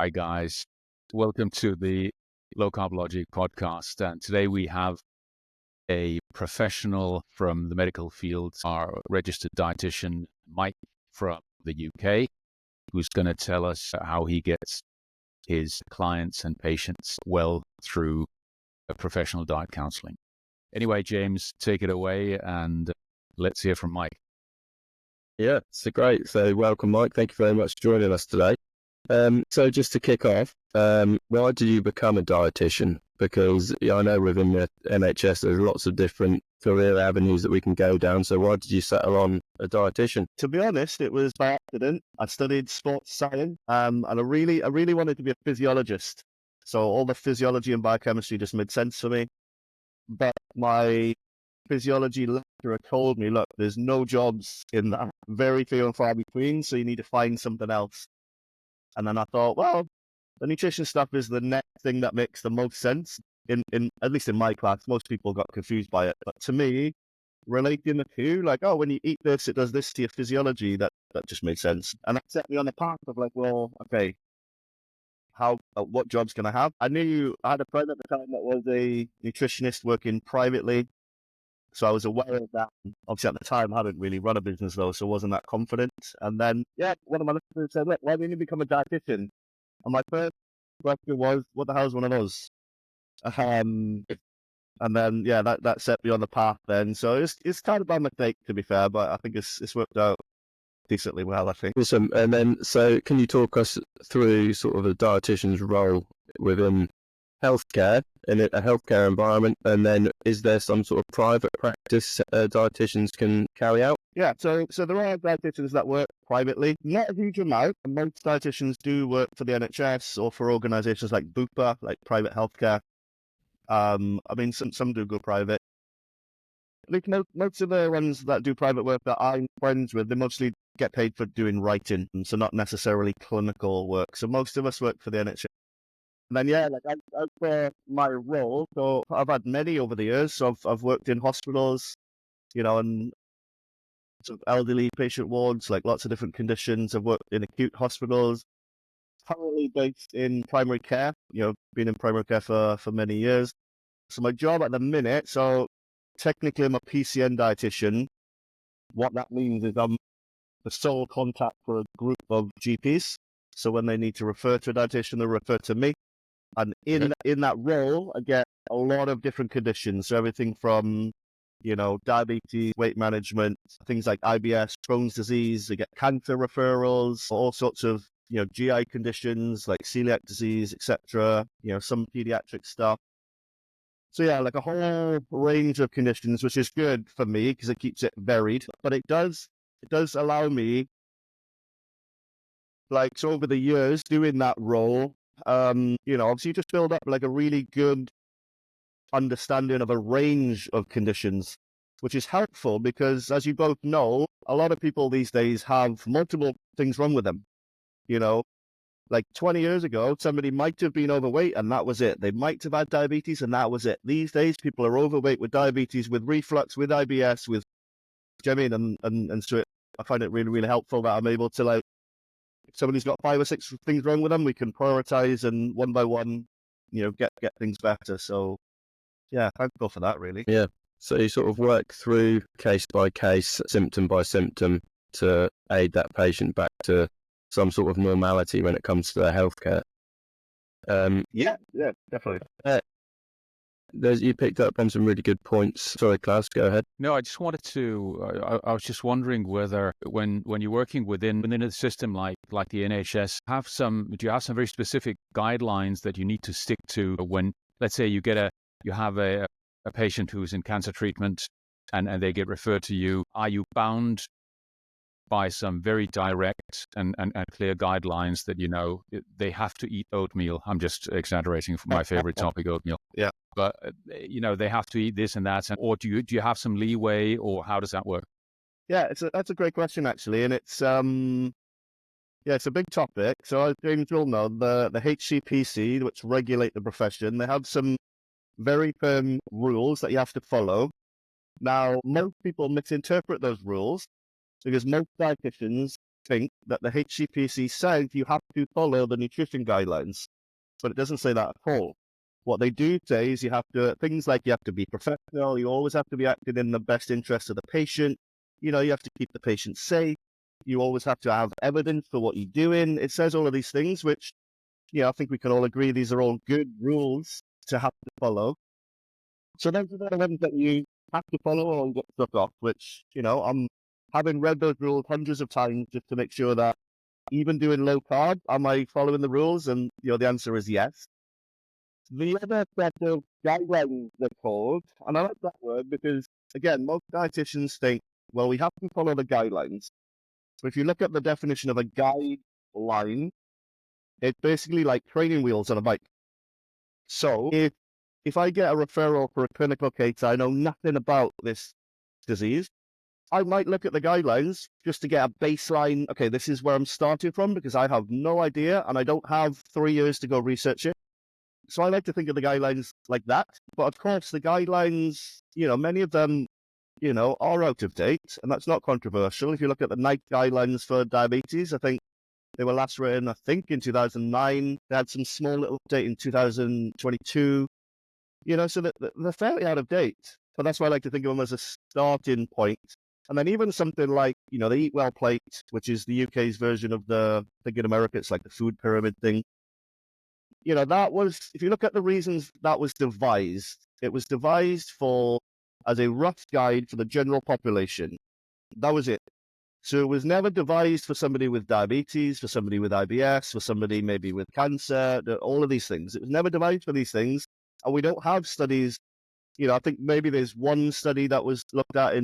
Hi, guys. Welcome to the Low-carb Logic podcast. And today we have a professional from the medical field, our registered dietitian, Mike from the UK, who's going to tell us how he gets his clients and patients well through a professional diet counseling. Anyway, James, take it away and let's hear from Mike. Yeah, so great. So welcome, Mike. Thank you very much for joining us today. So just to kick off, why did you become a dietitian? Because I know within the NHS there's lots of different career avenues that we can go down. So why did you settle on a dietitian? To be honest, it was by accident. I studied sports science, and I really wanted to be a physiologist. So all the physiology and biochemistry just made sense for me. But my physiology lecturer told me, look, there's no jobs in that, very few and far between, so you need to find something else. And then I thought, well, the nutrition stuff is the next thing that makes the most sense. In at least in my class, most people got confused by it. But to me, relating the two, like, oh, when you eat this, it does this to your physiology, that just made sense. And that set me on the path of like, well, okay, what jobs can I have? I had a friend at the time that was a nutritionist working privately. So I was aware of that. Obviously, at the time, I hadn't really run a business, though, so I wasn't that confident. And then, one of my listeners said, look, why don't you become a dietitian? And my first question was, what the hell is one of those? And then, that set me on the path then. So it's kind of by mistake, to be fair, but I think it's worked out decently well, I think. Awesome. And then, so can you talk us through sort of a dietitian's role within healthcare, in a healthcare environment, and then is there some sort of private practice dietitians can carry out? Yeah, so there are dietitians that work privately, not a huge amount. Most dietitians do work for the NHS or for organisations like Bupa, like private healthcare. I mean, some do go private. Like most of the ones that do private work that I'm friends with, they mostly get paid for doing writing, so not necessarily clinical work. So most of us work for the NHS. And then, as for my role, so I've had many over the years. So I've worked in hospitals, and sort of elderly patient wards, like lots of different conditions. I've worked in acute hospitals, currently based in primary care, been in primary care for many years. So my job at the minute, so technically I'm a PCN dietitian. What that means is I'm the sole contact for a group of GPs. So when they need to refer to a dietitian, they refer to me. And in that role, I get a lot of different conditions. So everything from, diabetes, weight management, things like IBS, Crohn's disease. I get cancer referrals, all sorts of, GI conditions like celiac disease, etc. Some pediatric stuff. So like a whole range of conditions, which is good for me because it keeps it varied. But it does allow me, so over the years doing that role, obviously you just build up like a really good understanding of a range of conditions, which is helpful because, as you both know, a lot of people these days have multiple things wrong with them. Like 20 years ago, somebody might have been overweight and that was it. They might have had diabetes and that was it. These days, people are overweight with diabetes, with reflux, with IBS, with, and so I find it really, really helpful that I'm able to, if somebody's got 5 or 6 things wrong with them, we can prioritize and one by one, get things better. So, thankful for that, really. Yeah. So you sort of work through case by case, symptom by symptom to aid that patient back to some sort of normality when it comes to their healthcare. Yeah, definitely. You picked up on some really good points. Sorry, Klaus, go ahead. No, I just wanted to, I was just wondering whether when you're working within a system like the NHS, do you have some very specific guidelines that you need to stick to when, let's say you have a patient who's in cancer treatment and they get referred to you, are you bound by some very direct and clear guidelines that, they have to eat oatmeal? I'm just exaggerating for my favorite topic, oatmeal. Yeah. But, they have to eat this and that. Or do you have some leeway, or how does that work? Yeah, that's a great question, actually. And it's a big topic. So as James will know, the HCPC, which regulate the profession, they have some very firm rules that you have to follow. Now, most people misinterpret those rules because most dietitians think that the HCPC says you have to follow the nutrition guidelines, but it doesn't say that at all. What they do say is things like you have to be professional, you always have to be acting in the best interest of the patient, you have to keep the patient safe, you always have to have evidence for what you're doing. It says all of these things, which, I think we can all agree these are all good rules to have to follow. So those are the ones that you have to follow or get stuck off, which, I'm having read those rules hundreds of times just to make sure that even doing low carb, am I following the rules? And, the answer is yes. The other set of guidelines they're called, and I like that word because, again, most dietitians think, well, we have to follow the guidelines. So if you look at the definition of a guideline, it's basically like training wheels on a bike. So if I get a referral for a clinical case, I know nothing about this disease, I might look at the guidelines just to get a baseline. Okay, this is where I'm starting from because I have no idea and I don't have 3 years to go research it. So I like to think of the guidelines like that. But of course, the guidelines, many of them, are out of date, and that's not controversial. If you look at the NICE guidelines for diabetes, I think they were last written, in 2009. They had some small little update in 2022. So they're fairly out of date. But that's why I like to think of them as a starting point. And then even something like, the Eat Well plate, which is the UK's version of I think in America, it's like the food pyramid thing. That was, if you look at the reasons that was devised, it was devised as a rough guide for the general population. That was it. So it was never devised for somebody with diabetes, for somebody with IBS, for somebody maybe with cancer, all of these things. It was never devised for these things. And we don't have studies, I think maybe there's one study that was looked at in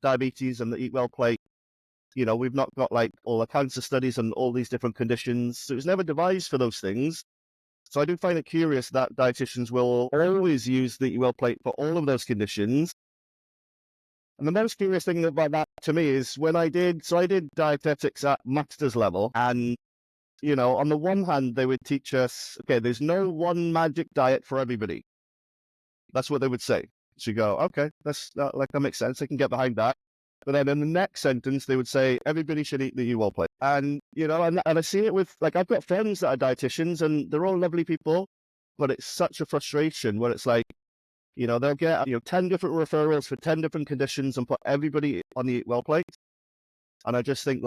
diabetes and the Eat Well plate. We've not got like all the cancer studies and all these different conditions. So it was never devised for those things. So I do find it curious that dietitians will always use the Eat Well plate for all of those conditions. And the most curious thing about that to me is when I did dietetics at master's level. And, on the one hand, they would teach us, okay, there's no one magic diet for everybody. That's what they would say. So you go, okay, that makes sense. I can get behind that. But then in the next sentence, they would say, everybody should eat the Eat Well plate. And, and I see it with, I've got friends that are dietitians and they're all lovely people, but it's such a frustration where it's like, they'll get, 10 different referrals for 10 different conditions and put everybody on the Eat Well plate. And I just think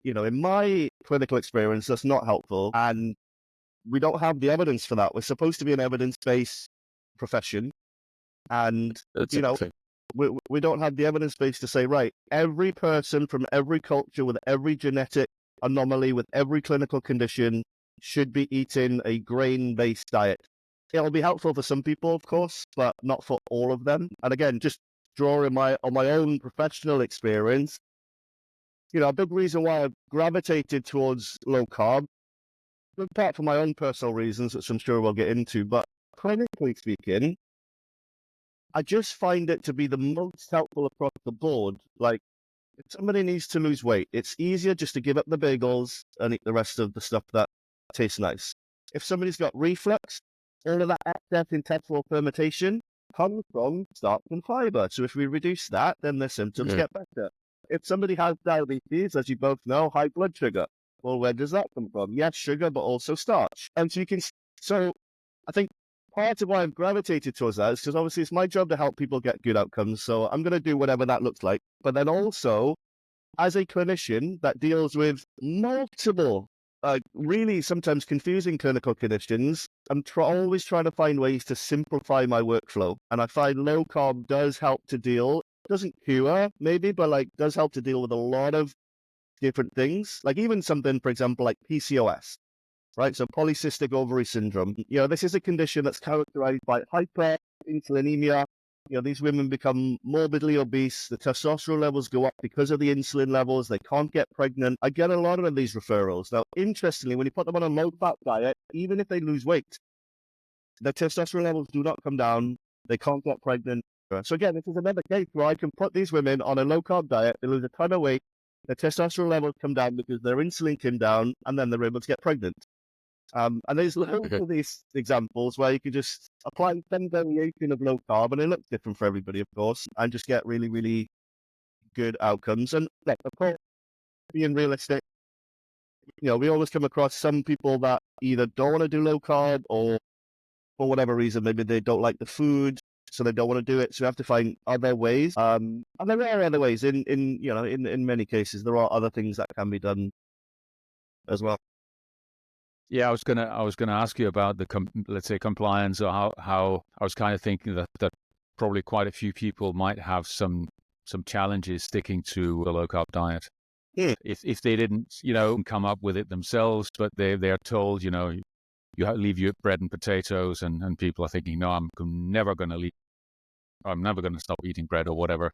in my clinical experience, that's not helpful. And we don't have the evidence for that. We're supposed to be an evidence-based profession. And, we don't have the evidence base to say, right, every person from every culture with every genetic anomaly, with every clinical condition should be eating a grain-based diet. It'll be helpful for some people, of course, but not for all of them. And again, just drawing on my own professional experience, a big reason why I've gravitated towards low carb, apart from my own personal reasons, which I'm sure we'll get into, but clinically speaking, I just find it to be the most helpful across the board. Like, if somebody needs to lose weight, it's easier just to give up the bagels and eat the rest of the stuff that tastes nice. If somebody's got reflux, all of that excess intestinal fermentation comes from starch and fiber. So if we reduce that, then their symptoms get better. If somebody has diabetes, as you both know, high blood sugar, well, where does that come from? Yes, sugar, but also starch. And so I think part of why I've gravitated towards that is because obviously it's my job to help people get good outcomes. So I'm going to do whatever that looks like. But then also, as a clinician that deals with multiple, really sometimes confusing clinical conditions, I'm always trying to find ways to simplify my workflow. And I find low carb does help to doesn't cure maybe, but does help to deal with a lot of different things. Like even something, for example, like PCOS. Right, so polycystic ovary syndrome. This is a condition that's characterized by hyperinsulinemia. These women become morbidly obese. The testosterone levels go up because of the insulin levels. They can't get pregnant. I get a lot of these referrals. Now, interestingly, when you put them on a low-fat diet, even if they lose weight, the testosterone levels do not come down. They can't get pregnant. So again, this is another case where I can put these women on a low-carb diet. They lose a ton of weight. The testosterone levels come down because their insulin came down, and then they're able to get pregnant. And there's loads of these examples where you could just apply some variation of low carb, and it looks different for everybody, of course, and just get really, really good outcomes. And of course, being realistic, we always come across some people that either don't want to do low carb or for whatever reason, maybe they don't like the food, so they don't want to do it. So we have to find other ways. And there are other ways. In many cases, there are other things that can be done as well. Yeah, I was gonna ask you about the let's say compliance, or how I was kind of thinking that probably quite a few people might have some challenges sticking to a low carb diet. Yeah. If they didn't come up with it themselves, but they're told you leave your bread and potatoes, and people are thinking, no, I'm never going to leave. I'm never going to stop eating bread or whatever.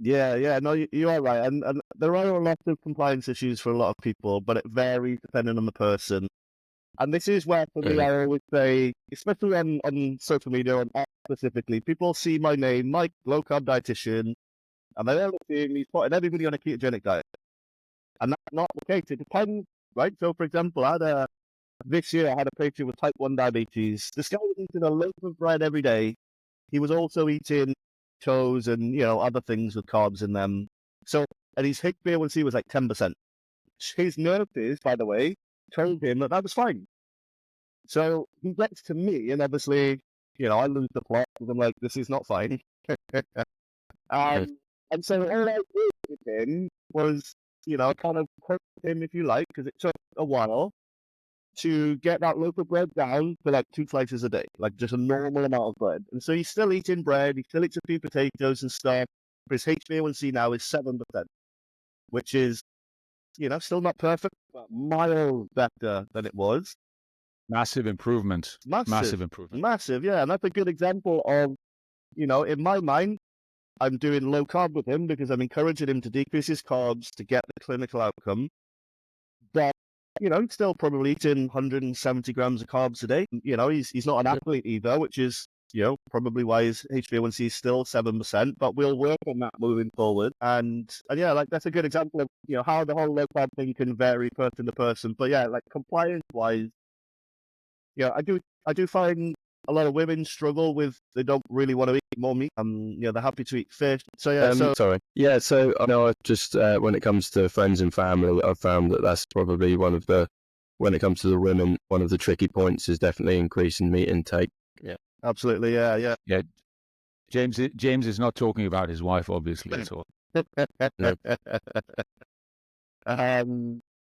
Yeah, no, you are right. And there are a lot of compliance issues for a lot of people, but it varies depending on the person. And this is where, for me, I always say, especially on social media, on X specifically, people see my name, Mike, low-carb dietitian, and they're looking, he's putting everybody on a ketogenic diet. And that's not the case. It depends, right? So, for example, this year I had a patient with type 1 diabetes. This guy was eating a loaf of bread every day. He was also eating toast and, other things with carbs in them. So, and his HbA1c was like 10%. His nurses, by the way, told him that was fine. So he gets to me, and obviously, I lose the plot because I'm like, this is not fine. And so all I did with him was, kind of coach him, if you like, because it took a while to get that loaf of bread down to like 2 slices a day, like just a normal amount of bread. And so he's still eating bread, he still eats a few potatoes and stuff, but his HbA1c now is 7%, which is, still not perfect, but miles better than it was. Massive improvement. Massive improvement. Massive, yeah. And that's a good example of, in my mind, I'm doing low carb with him because I'm encouraging him to decrease his carbs to get the clinical outcome. But, he's still probably eating 170 grams of carbs a day. He's not an athlete either, which is, probably why his HbA1c is still 7%, but we'll work on that moving forward. And yeah, like that's a good example of, how the whole low carb thing can vary person to person. But yeah, like compliance wise, I do find a lot of women struggle with, they don't really want to eat more meat. They're happy to eat fish. So yeah, sorry. Yeah, so I know I just, when it comes to friends and family, I've found that that's probably when it comes to the women, one of the tricky points is definitely increasing meat intake. Yeah, absolutely. Yeah. James is not talking about his wife, obviously, at all. No.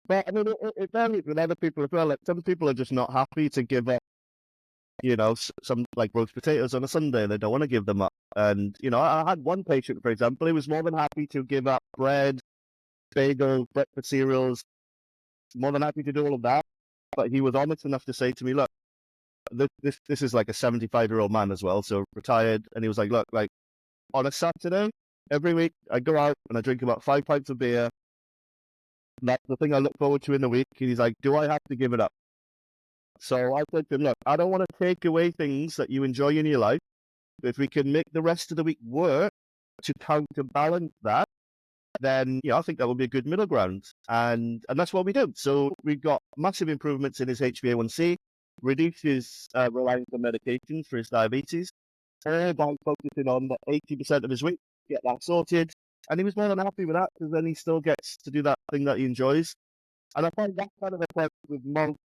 But I mean, it varies with other people as well. Like some people are just not happy to give up, some like roast potatoes on a Sunday. They don't want to give them up. And, I had one patient, for example, he was more than happy to give up bread, bagels, breakfast cereals, more than happy to do all of that. But he was honest enough to say to me, look, this is like a 75-year-old man as well, so retired. And he was like, look, like on a Saturday, every week I go out and I drink about 5 pints of beer. That's the thing I look forward to in the week. And he's like, do I have to give it up? So I said to him, look, I don't want to take away things that you enjoy in your life. But if we can make the rest of the week work to counterbalance that, then I think that would be a good middle ground. And that's what we do. So we got massive improvements in his HbA1c, reduced his reliance on medications for his diabetes, all by focusing on the 80% of his week, get that sorted. And he was more than happy with that because then he still gets to do that thing that he enjoys. And I find that kind of effect with most,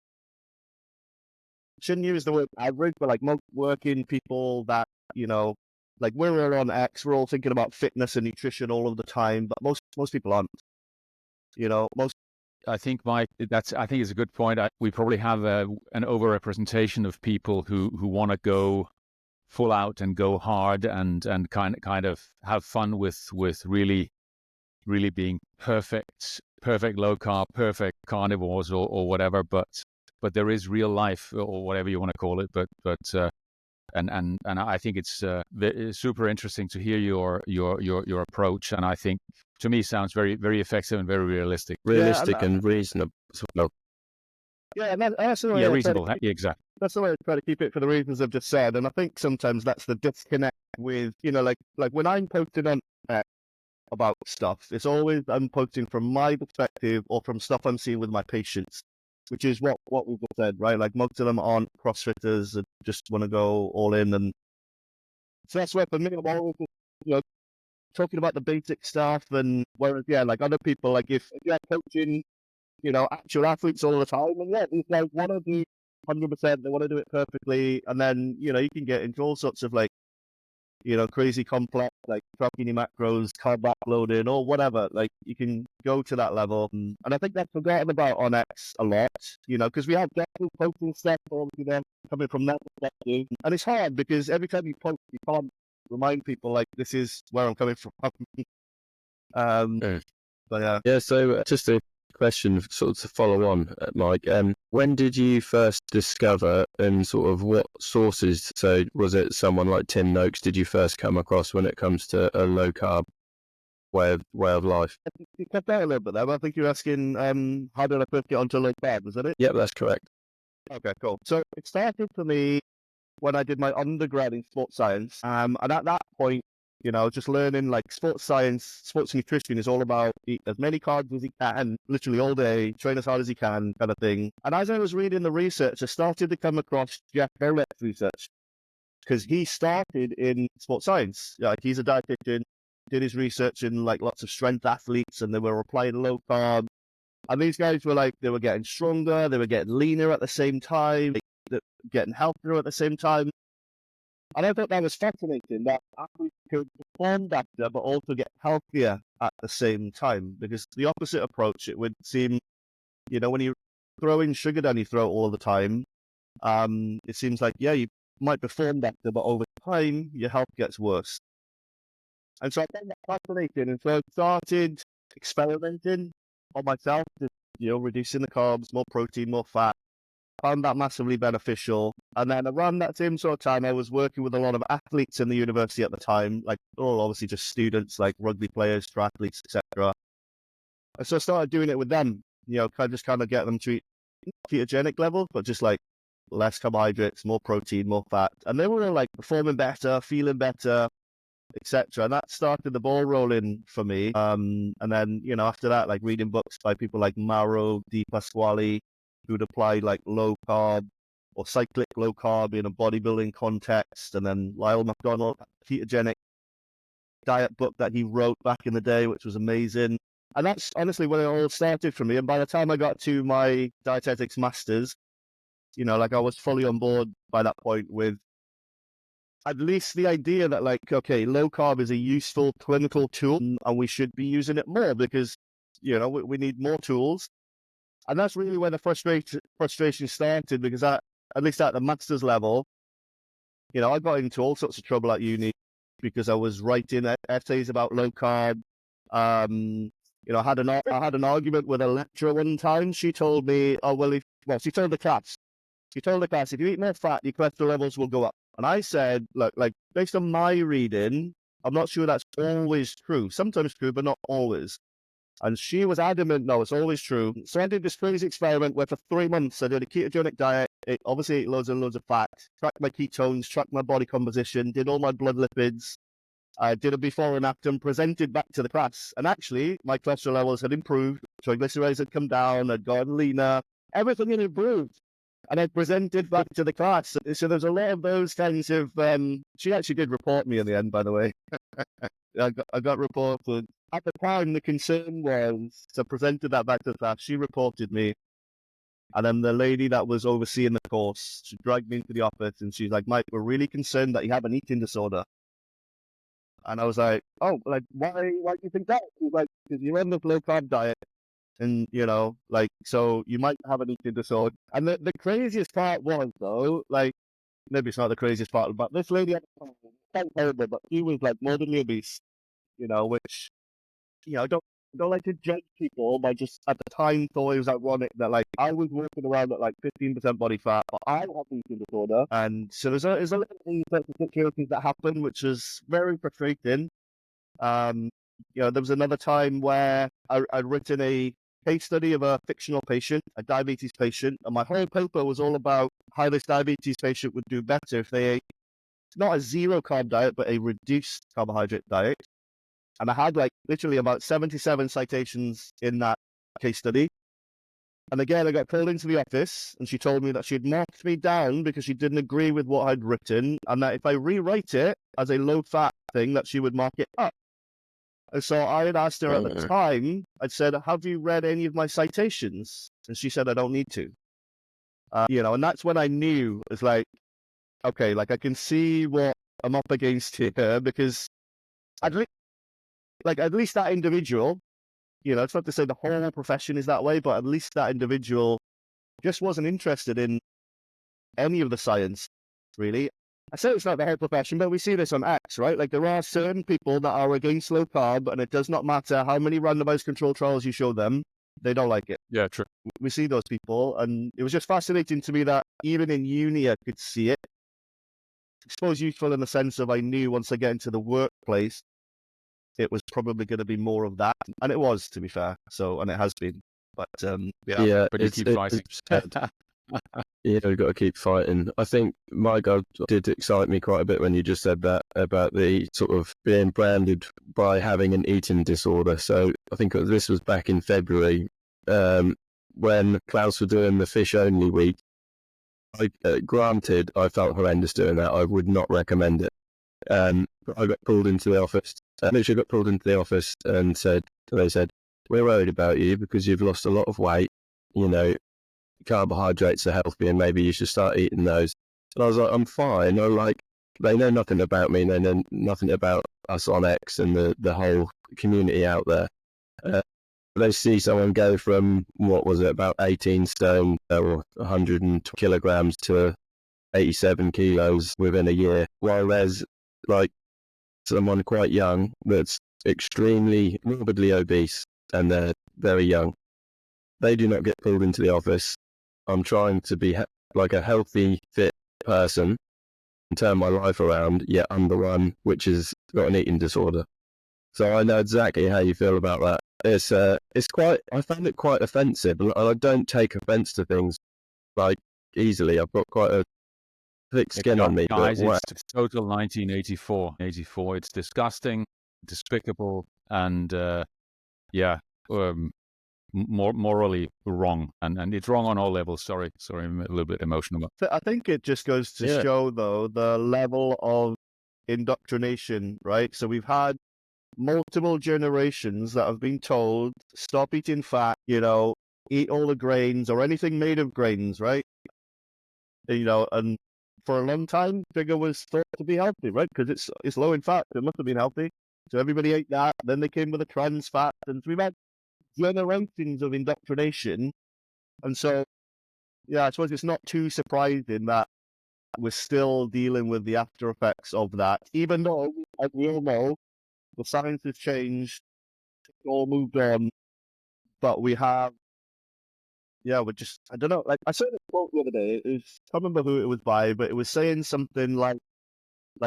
shouldn't use the word average, but like most working people that, like we're on X, we're all thinking about fitness and nutrition all of the time, but most people aren't. I think, Mike, I think it's a good point. We probably have an overrepresentation of people who want to go full out and go hard and kind of have fun with really being perfect low carb, perfect carnivores or whatever. But there is real life or whatever you want to call it. But and I think it's super interesting to hear your approach, and I think to me sounds very, very effective and very realistic. And reasonable. Yeah, and that's the way reasonable. Exactly. That's the way I try to keep it for the reasons I've just said. And I think sometimes that's the disconnect with, like when I'm posting on about stuff, it's always I'm posting from my perspective or from stuff I'm seeing with my patients, which is what we've just said, right? Like most of them aren't CrossFitters and just want to go all in. And so that's where for me, I'm always, talking about the basic stuff. And whereas, yeah, like other people, like if you're coaching, actual athletes all the time, and yeah, these guys want to do 100%, they want to do it perfectly. And then, you can get into all sorts of like, crazy complex, like tracking your macros, carb backloading, or whatever. Like you can go to that level. And I think that's forgotten about on X a lot, because we have people posting stuff, obviously they're coming from that perspective. And it's hard because every time you post, you can't remind people like this is where I'm coming from. But yeah. Yeah, so just a question sort of to follow on, Mike. When did you first discover and sort of what sources? So was it someone like Tim Noakes did you first come across when it comes to a low carb way of life? You cut out a little bit there, but I think you're asking how did I first get onto low carb, was that it? Yep, that's correct. Okay, cool. So it started for me when I did my undergrad in sports science. And at that point, just learning like sports science, sports nutrition is all about eat as many carbs as you can, literally all day, train as hard as you can, kind of thing. And as I was reading the research, I started to come across Jeff Bellett's research because he started in sports science. Like he's a dietitian, did his research in like lots of strength athletes, and they were applying low carb. And these guys were like, they were getting stronger, they were getting leaner at the same time, getting healthier at the same time. And I thought that was fascinating, that athletes could perform better, but also get healthier at the same time. Because the opposite approach, it would seem, when you're throwing sugar down your throat all the time, it seems like, yeah, you might perform better, but over time, your health gets worse. And so I found that fascinating. And so I started experimenting on myself, just, reducing the carbs, more protein, more fat. Found that massively beneficial. And then around that same sort of time, I was working with a lot of athletes in the university at the time, like all obviously just students, like rugby players, triathletes, etc. And so I started doing it with them, kind of get them to eat ketogenic level, but just like less carbohydrates, more protein, more fat. And they were like performing better, feeling better, etc. And that started the ball rolling for me. And then, after that, like reading books by people like Mauro Di Pasquale, who'd applied like low carb or cyclic low carb in a bodybuilding context. And then Lyle McDonald, ketogenic diet book that he wrote back in the day, which was amazing. And that's honestly where it all started for me. And by the time I got to my dietetics masters, like I was fully on board by that point with at least the idea that like, okay, low carb is a useful clinical tool and we should be using it more because, we need more tools. And that's really where the frustration started because at least at the master's level, I got into all sorts of trouble at uni because I was writing essays about low carb. I had an argument with a lecturer one time. She told me, she told the class, if you eat more fat, your cholesterol levels will go up. And I said, look, like based on my reading, I'm not sure that's always true. Sometimes true, but not always. And she was adamant, no, it's always true. So I did this crazy experiment where for 3 months I did a ketogenic diet. Obviously ate loads and loads of fat, tracked my ketones, tracked my body composition, did all my blood lipids. I did a before and after and presented back to the class. And actually, my cholesterol levels had improved. Triglycerides had come down, I'd gotten leaner. Everything had improved. And I presented back to the class. So there's a lot of those kinds of... she actually did report me in the end, by the way. I got reported. At the time, the concern was, so I presented that back to the class, she reported me. And then the lady that was overseeing the course, she dragged me into the office and she's like, Mike, we're really concerned that you have an eating disorder. And I was like, oh, like, why do you think that? She's like, because you're on the low-carb diet. And, so you might have an eating disorder. And the craziest part was, though, like, maybe it's not the craziest part, but this lady, can't tell her, but she was, like, morbidly obese, which, I don't like to judge people by just at the time thought it was ironic that like I was walking around at like 15% body fat, but I have an eating disorder. And so there's a lot of these situations that happen, which is very frustrating. There was another time where I'd written a case study of a fictional patient, a diabetes patient, and my whole paper was all about how this diabetes patient would do better if they ate not a zero carb diet, but a reduced carbohydrate diet. And I had like literally about 77 citations in that case study. And again, I got called into the office and she told me that she'd marked me down because she didn't agree with what I'd written. And that if I rewrite it as a low fat thing, that she would mark it up. And so I had asked her at the time, I'd said, have you read any of my citations? And she said, I don't need to. And that's when I knew, it's like, okay, like I can see what I'm up against here, because at least that individual, it's not to say the whole profession is that way, but at least that individual just wasn't interested in any of the science, really. I say it's not the whole profession, but we see this on X, right? Like there are certain people that are against low carb, and it does not matter how many randomized control trials you show them, they don't like it. Yeah, true. We see those people, and it was just fascinating to me that even in uni I could see it. I suppose useful in the sense of I knew once I get into the workplace, it was probably going to be more of that, and it was, to be fair. So, and it has been, but Yeah, But you keep fighting. we've got to keep fighting. I think my God did excite me quite a bit when you just said that about the sort of being branded by having an eating disorder. So I think this was back in February when Klaus were doing the fish only week. Granted, I felt horrendous doing that. I would not recommend it. But I got pulled into the office. I literally got pulled into the office and they said, we're worried about you because you've lost a lot of weight. Carbohydrates are healthy and maybe you should start eating those. And I was like, I'm fine. They know nothing about me. They know nothing about us on X and the whole community out there. They see someone go from, what was it, about 18 stone or 120 kilograms to 87 kilos within a year, while there's like someone quite young that's extremely morbidly obese and they're very young. They do not get pulled into the office. I'm trying to be like a healthy, fit person and turn my life around, yet I'm the one which has got an eating disorder. So I know exactly how you feel about that. I found it quite offensive, and I don't take offense to things like easily. I've got quite a thick skin on me. Guys, it's total 1984. It's disgusting, despicable, and morally wrong, and it's wrong on all levels. Sorry, I'm a little bit emotional. I think it just goes to show, though, the level of indoctrination, right? So we've had multiple generations that have been told, stop eating fat, eat all the grains or anything made of grains, right? And for a long time, sugar was thought to be healthy, right? Because it's low in fat. It must have been healthy. So everybody ate that. Then they came with the trans fat, and we've had generations of indoctrination. And so, I suppose it's not too surprising that we're still dealing with the after effects of that, even though, as we all know, the science has changed, it's all moved on, but we have, we're just, I don't know, like I saw a quote the other day, I can't remember who it was by, but it was saying something like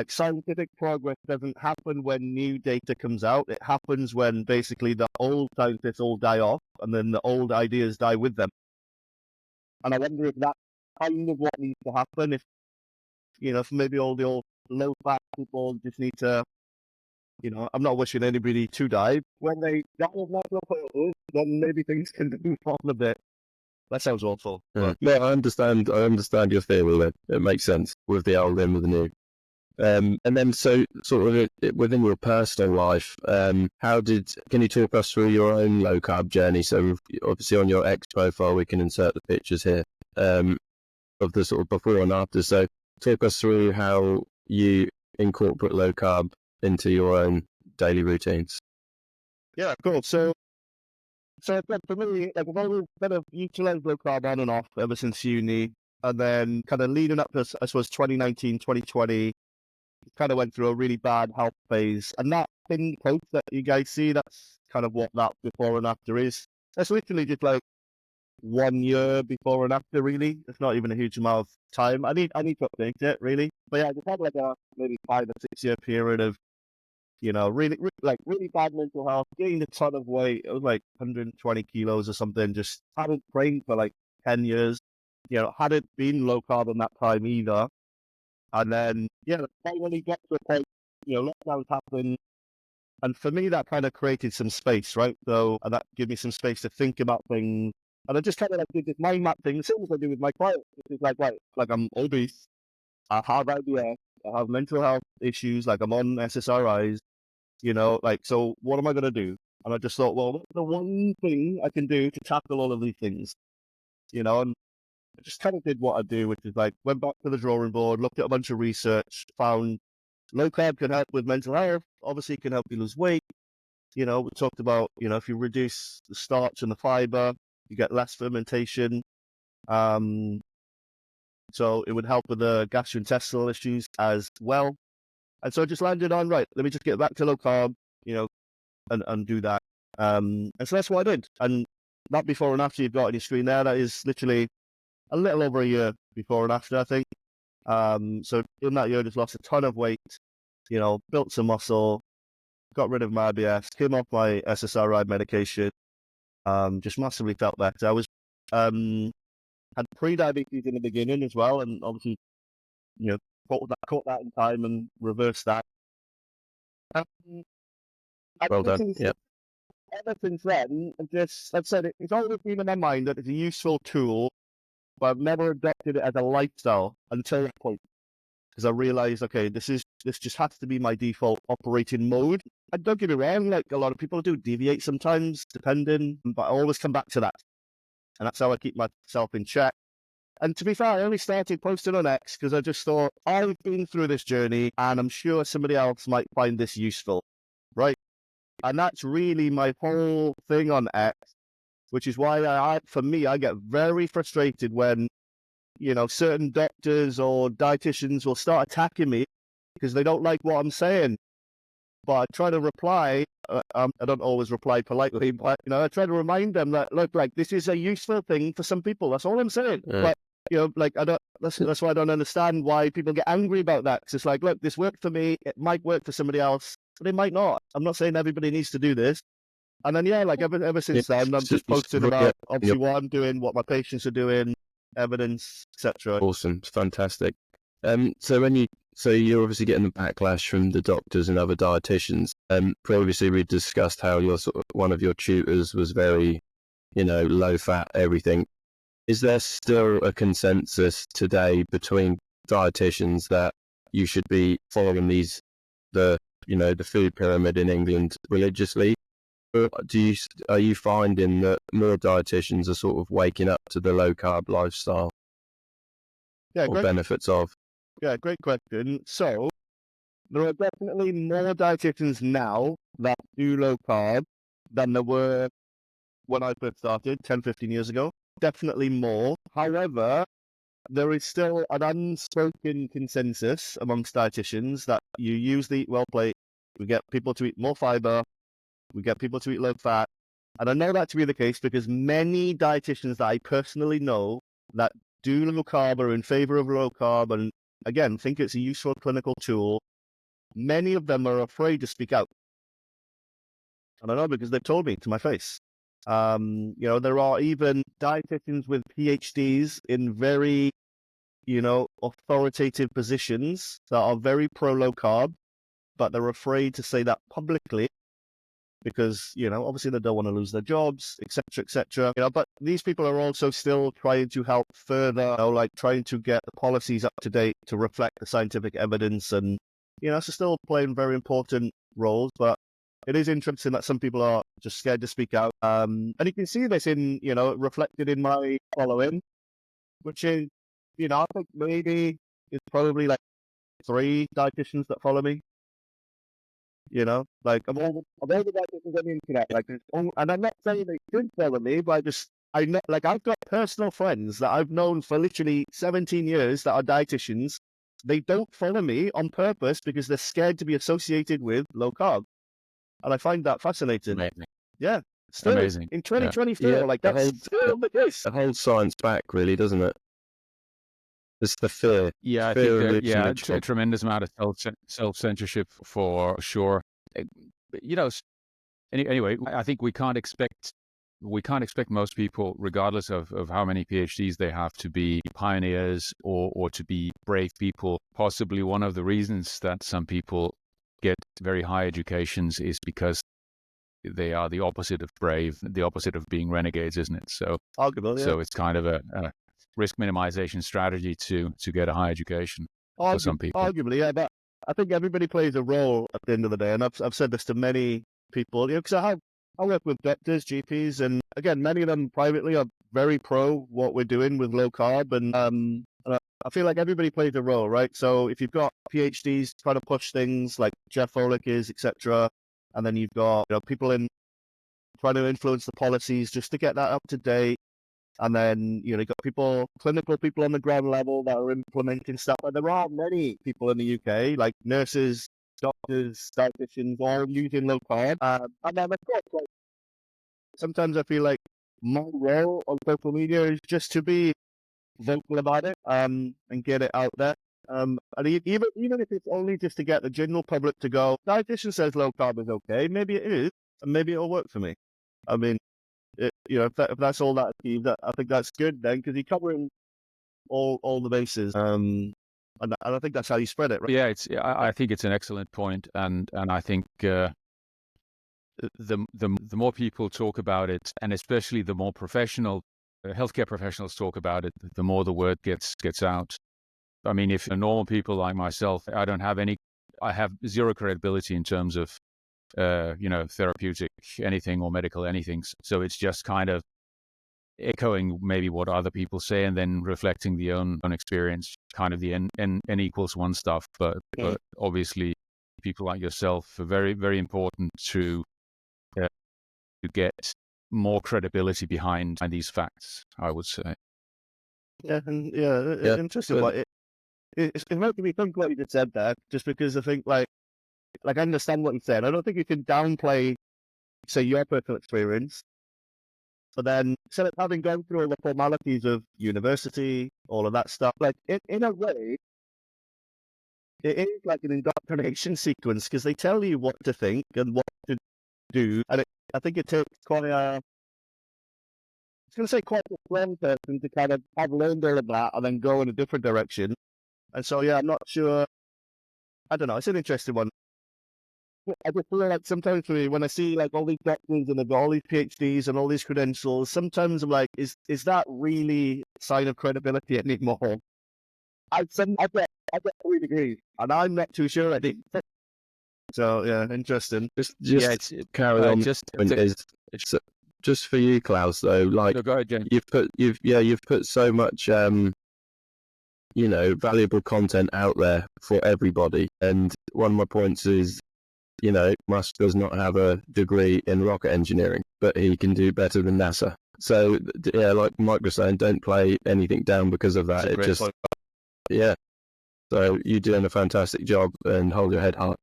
scientific progress doesn't happen when new data comes out, it happens when basically the old scientists all die off, and then the old ideas die with them. And I wonder if that's kind of what needs to happen, if maybe all the old low-fat people just need to, I'm not wishing anybody to die. When they die of natural causes, then maybe things can move on a bit. That sounds awful. Yeah. No, I understand your fear with it. It makes sense with the old and with the new. And then so sort of within your personal life, can you talk us through your own low carb journey? So obviously on your X profile, we can insert the pictures here of the sort of before and after. So talk us through how you incorporate low carb into your own daily routines. Yeah, cool. So for me, like I've always kind of utilized low carb on and off ever since uni, and then kind of leading up to, I suppose, 2019, 2020, kind of went through a really bad health phase, and that thin coat that you guys see, that's kind of what that before and after is. That's literally just like 1 year before and after, really. It's not even a huge amount of time. I need to update it, really. But yeah, I just had like a maybe 5 or 6 year period of, really bad mental health, gained a ton of weight. It was like 120 kilos or something. Just hadn't trained for like 10 years. Hadn't been low carb in that time either. And then, finally got to a point, lockdowns happened. And for me, that kind of created some space, right? So, and that gave me some space to think about things. And I just kind of like did this mind map thing, same as I do with my clients. It's like, right, like I'm obese, I have IBS, I have mental health issues, like I'm on SSRIs. So what am I going to do? And I just thought, well, what's the one thing I can do to tackle all of these things? And I just kind of did what I do, which is like, went back to the drawing board, looked at a bunch of research, found low carb can help with mental health, obviously it can help you lose weight. We talked about, if you reduce the starch and the fiber, you get less fermentation. So it would help with the gastrointestinal issues as well. And so I just landed on, right, let me just get back to low carb, and do that. And so that's what I did. And that before and after you've got on your screen there, that is literally a little over a year before and after, I think. So in that year, I just lost a ton of weight, built some muscle, got rid of my IBS, came off my SSRI medication, just massively felt better. I was, had pre-diabetes in the beginning as well, and obviously, caught that in time and reversed that. Well done. Yeah. Ever since then, I've said it's always been in my mind that it's a useful tool, but I've never adopted it as a lifestyle until that point. Because I realized, okay, this just has to be my default operating mode. And don't get me wrong, like a lot of people do deviate sometimes, depending, but I always come back to that. And that's how I keep myself in check. And to be fair, I only started posting on X because I just thought, I've been through this journey and I'm sure somebody else might find this useful, right? And that's really my whole thing on X, which is why for me, I get very frustrated when, certain doctors or dietitians will start attacking me because they don't like what I'm saying. But I try to reply. I don't always reply politely, but, I try to remind them that, look, like, this is a useful thing for some people. That's all I'm saying. But, that's why I don't understand why people get angry about that. Because it's like, look, this worked for me. It might work for somebody else, but it might not. I'm not saying everybody needs to do this. And then, ever since then, I'm just posting about, obviously, what I'm doing, what my patients are doing, evidence, etc. Awesome. It's fantastic. So you're obviously getting the backlash from the doctors and other dietitians. Previously we discussed how one of your tutors was very, low fat, everything. Is there still a consensus today between dietitians that you should be following the food pyramid in England religiously? Or are you finding that more dietitians are sort of waking up to the low carb lifestyle? Yeah, or benefits of? Yeah, great question. So there are definitely more dietitians now that do low carb than there were when I first started 10, 15 years ago. Definitely more. However, there is still an unspoken consensus amongst dietitians that you use the eat well plate. We get people to eat more fiber. We get people to eat low fat. And I know that to be the case because many dietitians that I personally know that do low carb are in favor of low carb and, again, think it's a useful clinical tool. Many of them are afraid to speak out. And I know because they've told me to my face. There are even dietitians with PhDs in very, authoritative positions that are very pro-low carb, but they're afraid to say that publicly because, obviously they don't want to lose their jobs, et cetera, but these people are also still trying to help further, trying to get the policies up to date to reflect the scientific evidence and, so still playing very important roles, but it is interesting that some people are just scared to speak out. And you can see this in, reflected in my following, which is, I think maybe it's probably like 3 dietitians that follow me. I'm all the dietitians on the internet, and I'm not saying they should follow me, but I've got personal friends that I've known for literally 17 years that are dietitians. They don't follow me on purpose because they're scared to be associated with low carb. And I find that fascinating. Amazing. Yeah. Still, amazing. In 2024, yeah. that's still the case. The whole science back, really, doesn't it? It's the fear. Yeah, I fear think a tremendous amount of self-censorship for sure. Anyway, I think we can't expect most people, regardless of how many PhDs they have, to be pioneers or to be brave people. Possibly one of the reasons that some people get very high educations is because they are the opposite of brave, the opposite of being renegades, isn't it? So, arguably, yeah. So it's kind of a risk minimization strategy to get a high education for some people. Arguably, yeah. But I think everybody plays a role at the end of the day, and I've said this to many people, because I work with doctors, GPs, and again, many of them privately are very pro what we're doing with low carb, and I feel like everybody plays a role, right? So if you've got PhDs trying to push things like Jeff Olick is, etc., and then you've got people in trying to influence the policies just to get that up to date. And then, you've got clinical people on the ground level that are implementing stuff. And there are many people in the UK, like nurses, doctors, dietitians, all using low carb. And then, of course, like, sometimes I feel like my role on social media is just to be vocal about it and get it out there. And even if it's only just to get the general public to go, dietitian says low carb is okay, maybe it is, and maybe it'll work for me. I mean, if that's all that achieves, I think that's good then, because you're covering all the bases. And I think that's how you spread it, right? Yeah, I think it's an excellent point, and I think the more people talk about it, and especially the more healthcare professionals talk about it, the more the word gets out. I mean, if normal people like myself, I have zero credibility in terms of therapeutic anything or medical anything. So it's just kind of echoing maybe what other people say and then reflecting the own experience, kind of the n equals one stuff. But obviously, people like yourself are very, very important to get more credibility behind these facts, I would say. Yeah, and interesting. But it might be something what you just said there, just because I think like I understand what you said. I don't think you can downplay, say, your personal experience, but then instead of having gone through all the formalities of university, all of that stuff, like in a way, it is like an indoctrination sequence, because they tell you what to think and what to do, and I think it takes quite a strong person to kind of have learned all of that and then go in a different direction. And so, I'm not sure. I don't know. It's an interesting one. I just feel like sometimes for me, when I see like all these doctors and they've got all these PhDs and all these credentials, sometimes I'm like, is that really a sign of credibility anymore? I get 3 degrees, and I'm not too sure. I think so. Yeah, interesting. Just carry on. Just for you, Klaus. Though, like, no, go ahead, James. You've put so much valuable content out there for everybody. And one of my points is, Musk does not have a degree in rocket engineering, but he can do better than NASA. So, like Mike was saying, don't play anything down because of that. So you're doing a fantastic job, and hold your head high.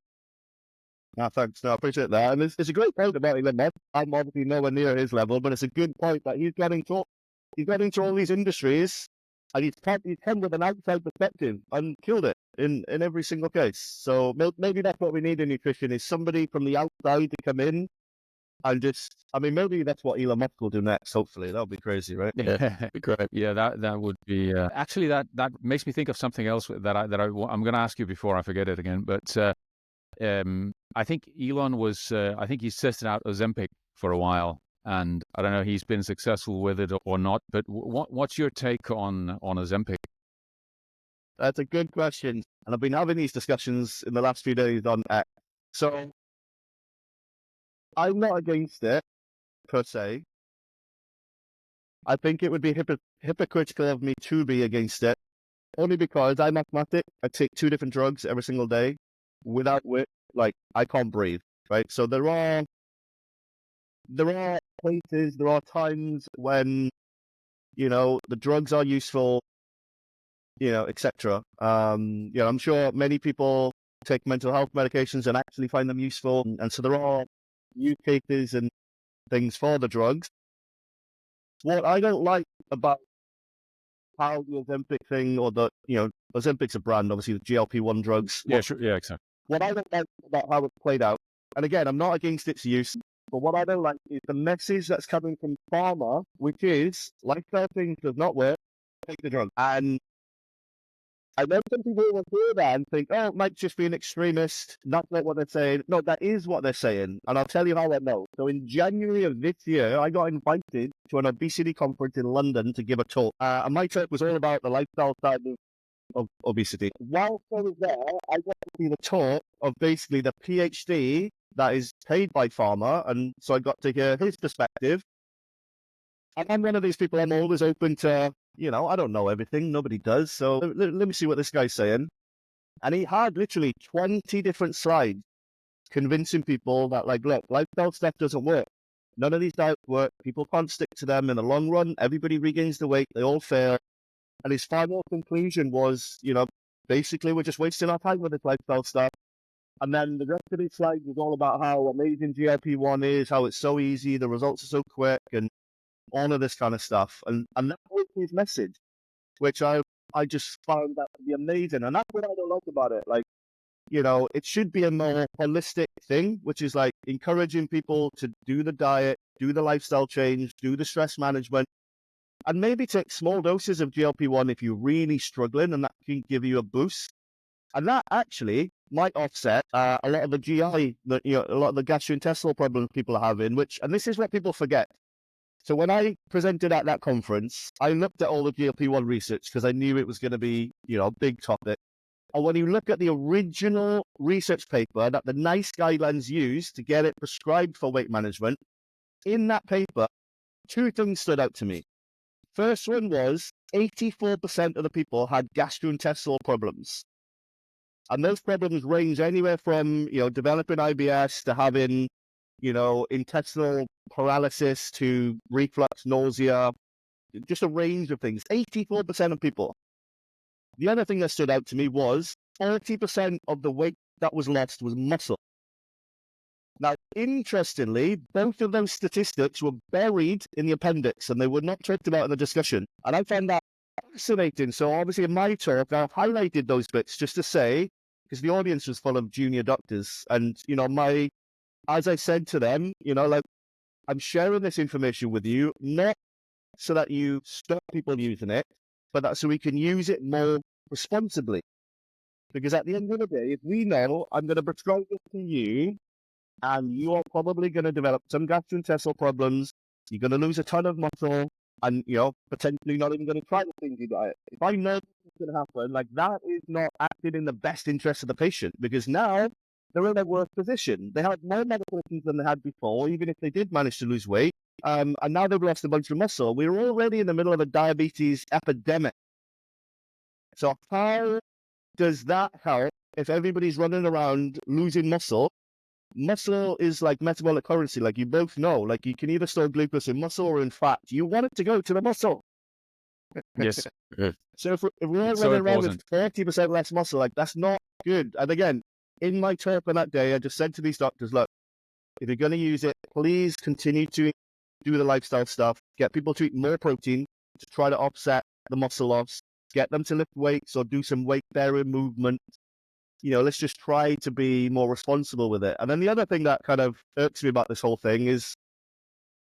Thanks. No, I appreciate that. And it's a great point about Elon Musk. I'm obviously nowhere near his level, but it's a good point that he's getting into all these industries, and he's come with an outside perspective and killed it in every single case. So maybe that's what we need in nutrition, is somebody from the outside to come in and maybe that's what Elon Musk will do next. Hopefully, that would be crazy, right? Yeah, that'd be great. Yeah, that would be actually that makes me think of something else I'm going to ask you before I forget it again. But I think Elon I think he's tested out Ozempic for a while, and I don't know, he's been successful with it or not. But what's your take on Ozempic? That's a good question, and I've been having these discussions in the last few days on X. So I'm not against it per se. I think it would be hypocritical of me to be against it, only because I'm asthmatic. I take 2 different drugs every single day, without which, like, I can't breathe, right? So there are places, there are times when, the drugs are useful, etc. I'm sure many people take mental health medications and actually find them useful. And so there are use cases and things for the drugs. What I don't like about how the Ozempic thing, or Ozempic's a brand, obviously, the GLP-1 drugs. Yeah, sure. Yeah, exactly. What I don't like about how it's played out, and again, I'm not against its use, but what I don't like is the message that's coming from pharma, which is, lifestyle things does not work, take the drug. And I know some people will hear that and think, oh, it might just be an extremist. That's not what they're saying. No, that is what they're saying. And I'll tell you how I know. So in January of this year, I got invited to an obesity conference in London to give a talk. And my talk was all about the lifestyle side of of obesity. While I was there, I got to see the talk of basically the PhD that is paid by pharma, and so I got to hear his perspective. And I'm one of these people, I'm always open to, I don't know everything, nobody does, so let me see what this guy's saying. And he had literally 20 different slides convincing people that, like, look, lifestyle stuff doesn't work. None of these diets work. People can't stick to them in the long run. Everybody regains the weight. They all fail. And his final conclusion was, basically we're just wasting our time with this lifestyle stuff. And then the rest of his slides was all about how amazing GLP-1 is, how it's so easy, the results are so quick, and all of this kind of stuff. And that was his message, which I just found that to be amazing. And that's what I don't like about it. Like, it should be a more holistic thing, which is like encouraging people to do the diet, do the lifestyle change, do the stress management, and maybe take small doses of GLP-1 if you're really struggling, and that can give you a boost. And that actually might offset a lot of the GI, a lot of the gastrointestinal problems people are having, and this is what people forget. So when I presented at that conference, I looked at all the GLP-1 research because I knew it was going to be, a big topic. And when you look at the original research paper that the NICE guidelines used to get it prescribed for weight management, in that paper, two things stood out to me. First one was 84% of the people had gastrointestinal problems. And those problems range anywhere from, developing IBS to having, intestinal paralysis to reflux, nausea, just a range of things. 84% of people. The other thing that stood out to me was 30% of the weight that was lost was muscle. Now, interestingly, both of those statistics were buried in the appendix and they were not talked about in the discussion. And I found that fascinating. So obviously in my talk, I highlighted those bits just to say, because the audience was full of junior doctors. And, as I said to them, I'm sharing this information with you, not so that you stop people using it, but that so we can use it more responsibly. Because at the end of the day, if we know I'm going to prescribe this to you, and you are probably going to develop some gastrointestinal problems, you're going to lose a ton of muscle, and, potentially not even going to try the things you diet. If I know what's going to happen, like, that is not acting in the best interest of the patient, because now they're in a worse position. They have more medical issues than they had before, even if they did manage to lose weight. And now they've lost a bunch of muscle. We're already in the middle of a diabetes epidemic. So how does that help if everybody's running around losing muscle? Muscle is like metabolic currency, like you both know. Like, you can either store glucose in muscle or in fat. You want it to go to the muscle. Yes. So if we're all It's so running around with important. 30% less muscle, like, that's not good. And again, in my talk on that day, I just said to these doctors, look, if you're going to use it, please continue to do the lifestyle stuff. Get people to eat more protein to try to offset the muscle loss. Get them to lift weights or do some weight-bearing movement. Let's just try to be more responsible with it. And then the other thing that kind of irks me about this whole thing is,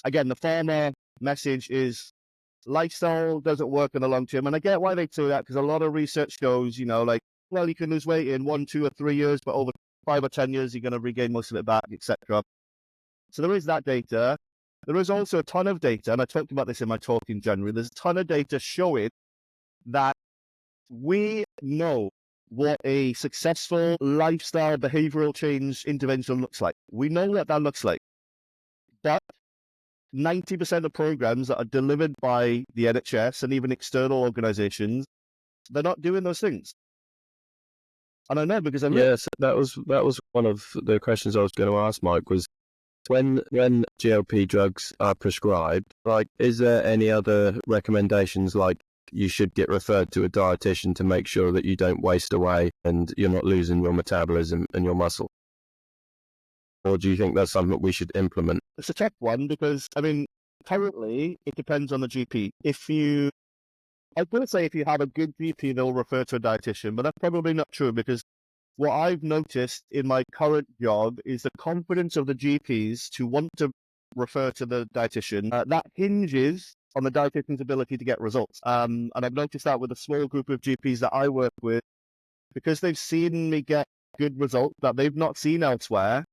again, the pharma message is lifestyle doesn't work in the long term. And I get why they do that, because a lot of research shows, like, well, you can lose weight in 1, 2, or 3 years, but over 5 or 10 years, you're going to regain most of it back, etc. So there is that data. There is also a ton of data, and I talked about this in my talk in January. There's a ton of data showing that we know what a successful lifestyle behavioral change intervention looks like. We know what that looks like. But 90% of programs that are delivered by the NHS and even external organizations, they're not doing those things. And I know, because Yes, that was one of the questions I was going to ask, Mike, was when GLP drugs are prescribed, like, is there any other recommendations, like you should get referred to a dietitian to make sure that you don't waste away and you're not losing your metabolism and your muscle? Or do you think that's something that we should implement? It's a tough one, because, currently it depends on the GP. I would say if you have a good GP, they'll refer to a dietitian, but that's probably not true, because what I've noticed in my current job is the confidence of the GPs to want to refer to the dietitian. That hinges on the dietitian's ability to get results. And I've noticed that with a small group of GPs that I work with, because they've seen me get good results that they've not seen elsewhere.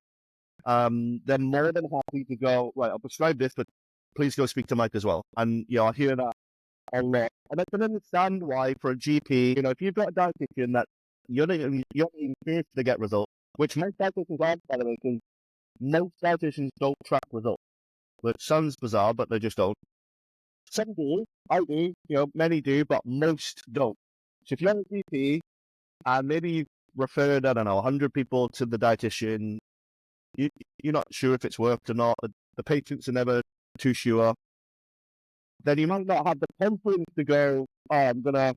They're more than happy to go, right, I'll prescribe this, but please go speak to Mike as well. And, I hear that a lot. And I can understand why for a GP, if you've got a dietitian that you're not even curious to get results, which most dietitians aren't, by the way, because most dietitians don't track results, which sounds bizarre, but they just don't. Some do, I do, many do, but most don't. So if you're a GP and maybe you've referred, I don't know, 100 people to the dietitian, you're not sure if it's worked or not, the patients are never too sure, then you might not have the confidence to go, oh, I'm gonna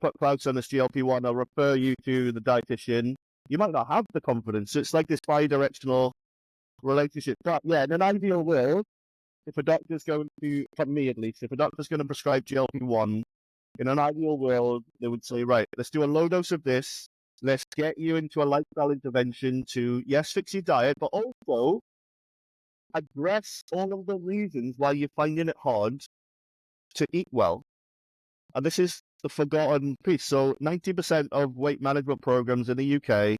put Klaus on this GLP-1, I'll refer you to the dietitian. You might not have the confidence. So it's like this bi-directional relationship. But yeah, in an ideal world, if a doctor's going to, from me at least, if a doctor's going to prescribe GLP-1, in an ideal world, they would say, right, let's do a low dose of this. Let's get you into a lifestyle intervention to, yes, fix your diet, but also address all of the reasons why you're finding it hard to eat well. And this is the forgotten piece. So 90% of weight management programs in the UK,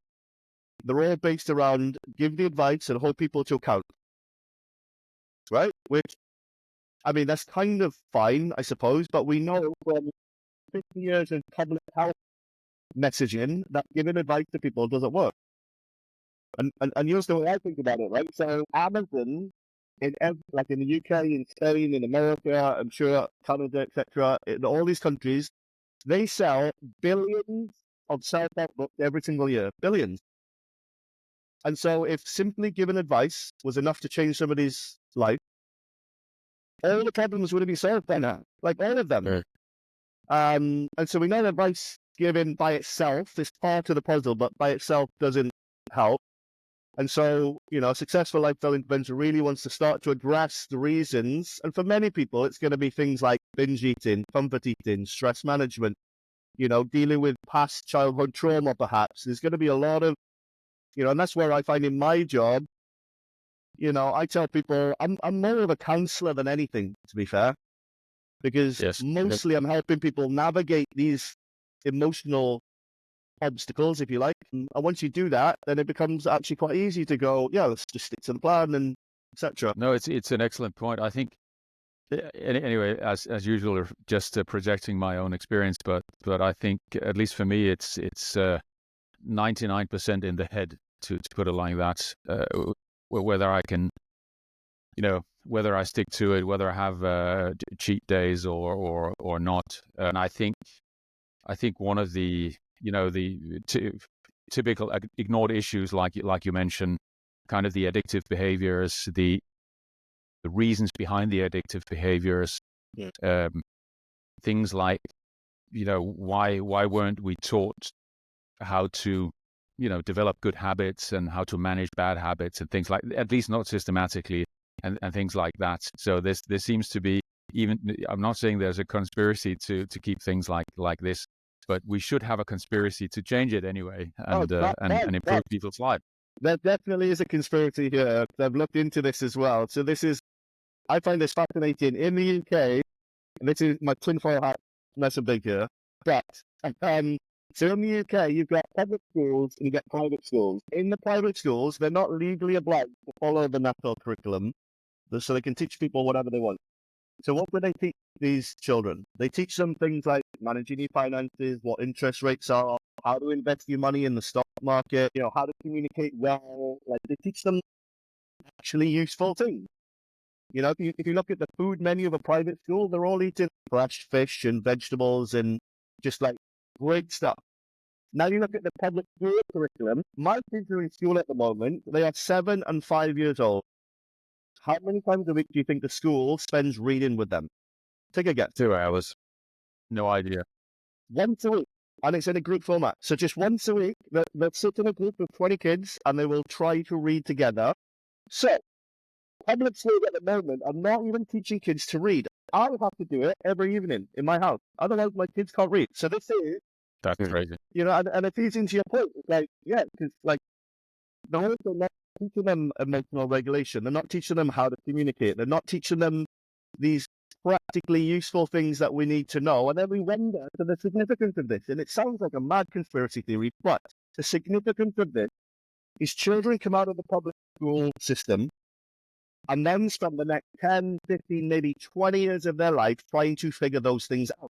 they're all based around give the advice and hold people to account. Right? Which, I mean, that's kind of fine, I suppose, but we know from 50 years of public health messaging that giving advice to people doesn't work. And here's the way I think about it, right? So Amazon, in the UK, in Spain, in America, I'm sure Canada, etc., in all these countries, they sell billions of self-help books every single year. Billions. And so if simply giving advice was enough to change somebody's life, all the problems would have been solved by now, like all of them. Right. And so we know that advice given by itself is part of the puzzle, but by itself doesn't help. And so, a successful lifestyle intervention really wants to start to address the reasons. And for many people, it's going to be things like binge eating, comfort eating, stress management, dealing with past childhood trauma, perhaps. There's going to be a lot of, and that's where I find in my job, I tell people I'm more of a counselor than anything, to be fair, because mostly I'm helping people navigate these emotional obstacles, if you like. And once you do that, then it becomes actually quite easy to go, yeah, let's just stick to the plan and etc. No, it's an excellent point. I think anyway, as usual, just projecting my own experience, but I think at least for me, it's 99% in the head, to put it like that. Whether I can, whether I stick to it, whether I have cheat days or not. And I think one of the typical ignored issues, like you mentioned, kind of the addictive behaviors, the reasons behind the addictive behaviors, things like, why weren't we taught how to, develop good habits and how to manage bad habits and things like, at least not systematically, and things like that. So there seems to be, even, I'm not saying there's a conspiracy to keep things like this, but we should have a conspiracy to change it anyway and improve people's lives. There definitely is a conspiracy here. I've looked into this as well. So I find this fascinating. In the UK, and this is my tinfoil hat, that's a big here, but so in the UK, you've got public schools and you've got private schools. In the private schools, they're not legally obliged to follow the national curriculum, so they can teach people whatever they want. So what do they teach these children? They teach them things like managing your finances, what interest rates are, how to invest your money in the stock market, how to communicate well. Like, they teach them actually useful things. If you look at the food menu of a private school, they're all eating fresh fish and vegetables and just like great stuff. Now you look at the public school curriculum. My kids are in school at the moment. They are 7 and 5 years old. How many times a week do you think the school spends reading with them? Take a guess. 2 hours. No idea. Once a week. And it's in a group format. So just once a week, they'll sit in a group of 20 kids and they will try to read together. So public schools at the moment are not even teaching kids to read. I would have to do it every evening in my house. Otherwise, my kids can't read. So this is... That's crazy. And it feeds into your point. It's like, yeah, because they're also not teaching them emotional regulation. They're not teaching them how to communicate. They're not teaching them these practically useful things that we need to know. And then we wonder to the significance of this. And it sounds like a mad conspiracy theory, but the significance of this is children come out of the public school system and then spend the next 10, 15, maybe 20 years of their life trying to figure those things out.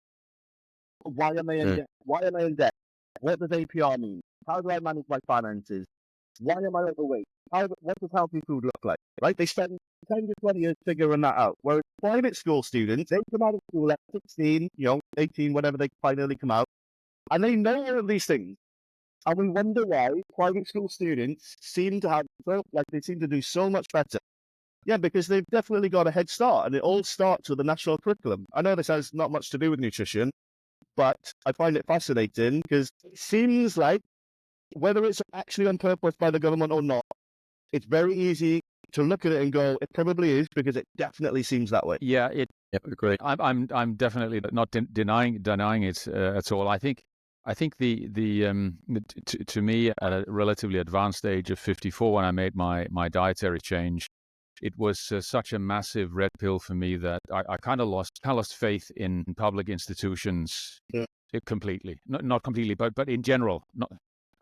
Why am I in debt? Why am I in debt? What does APR mean? How do I manage my finances? Why am I overweight? What does healthy food look like? Right? They spend 10 to 20 years figuring that out. Whereas private school students, they come out of school at 16, 18, whatever they finally come out, and they know all of these things. And we wonder why private school students seem to they seem to do so much better. Yeah, because they've definitely got a head start, and it all starts with the national curriculum. I know this has not much to do with nutrition, but I find it fascinating because it seems like, whether it's actually on purpose by the government or not, it's very easy to look at it and go, it probably is, because it definitely seems that way. Yeah, Agree. I'm definitely not denying it at all. I think to me, at a relatively advanced age of 54, when I made my dietary change, it was such a massive red pill for me that I kind of lost faith in public institutions. Yeah. Completely. Not completely, but in general,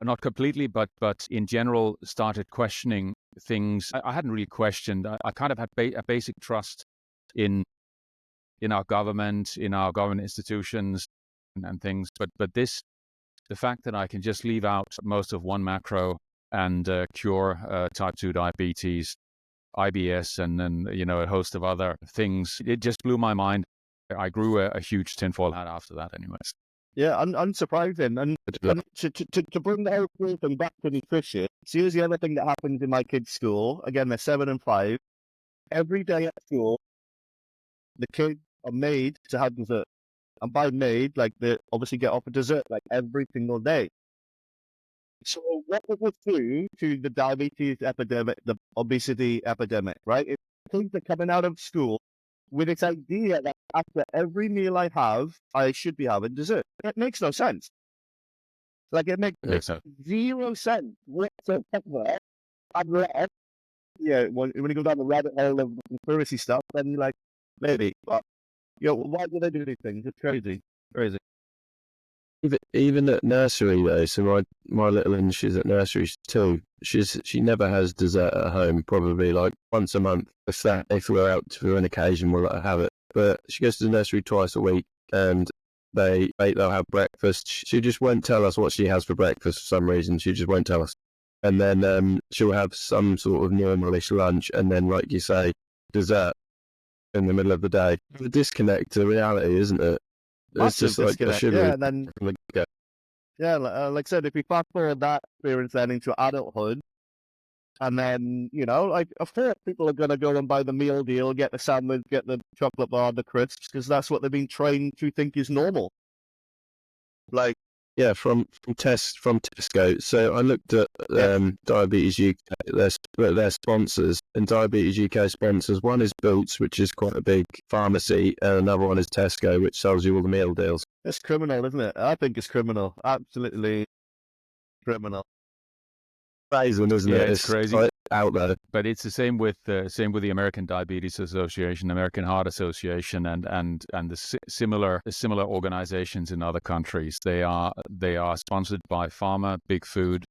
not completely, but in general, started questioning things I hadn't really questioned. I kind of had a basic trust in our government, in our government institutions and things. But the fact that I can just leave out most of one macro and cure type 2 diabetes, IBS, and then a host of other things, it just blew my mind. I grew a huge tinfoil hat after that, anyways. Yeah, unsurprising. And to bring the whole thing back to nutrition, see, here's the other thing that happens in my kids' school. Again, they're 7 and 5. Every day at school, the kids are made to have dessert. And by made, they obviously get offered dessert every single day. So what does this do to the diabetes epidemic, the obesity epidemic, right? If kids are coming out of school with this idea that after every meal I have, I should be having dessert. It makes no sense. It makes zero sense whatsoever. Unless, when you go down the rabbit hole of conspiracy stuff, then you're like, maybe. But, why do they do these things? It's crazy. Crazy. Even at nursery though, so my little one, she's at nursery too. She never has dessert at home. Probably once a month. If we're out for an occasion, we'll let her have it. But she goes to the nursery twice a week, and they'll have breakfast. She just won't tell us what she has for breakfast for some reason. She just won't tell us. And then she'll have some sort of normalish lunch, and then, like you say, dessert in the middle of the day. The disconnect to reality, isn't it? It's just like a sugar. Yeah, and then, like I said, if we fast forward that experience then into adulthood, and then, of course people are going to go and buy the meal deal, get the sandwich, get the chocolate bar, the crisps, because that's what they've been trained to think is normal. From Tesco. So I looked at Diabetes UK, their sponsors, and Diabetes UK sponsors. One is Boots, which is quite a big pharmacy, and another one is Tesco, which sells you all the meal deals. It's criminal, isn't it? I think it's criminal. Absolutely criminal. Amazing, isn't it? It's crazy. Out there. But it's the same with the American Diabetes Association, American Heart Association, and the similar organizations in other countries. They are sponsored by pharma, big food,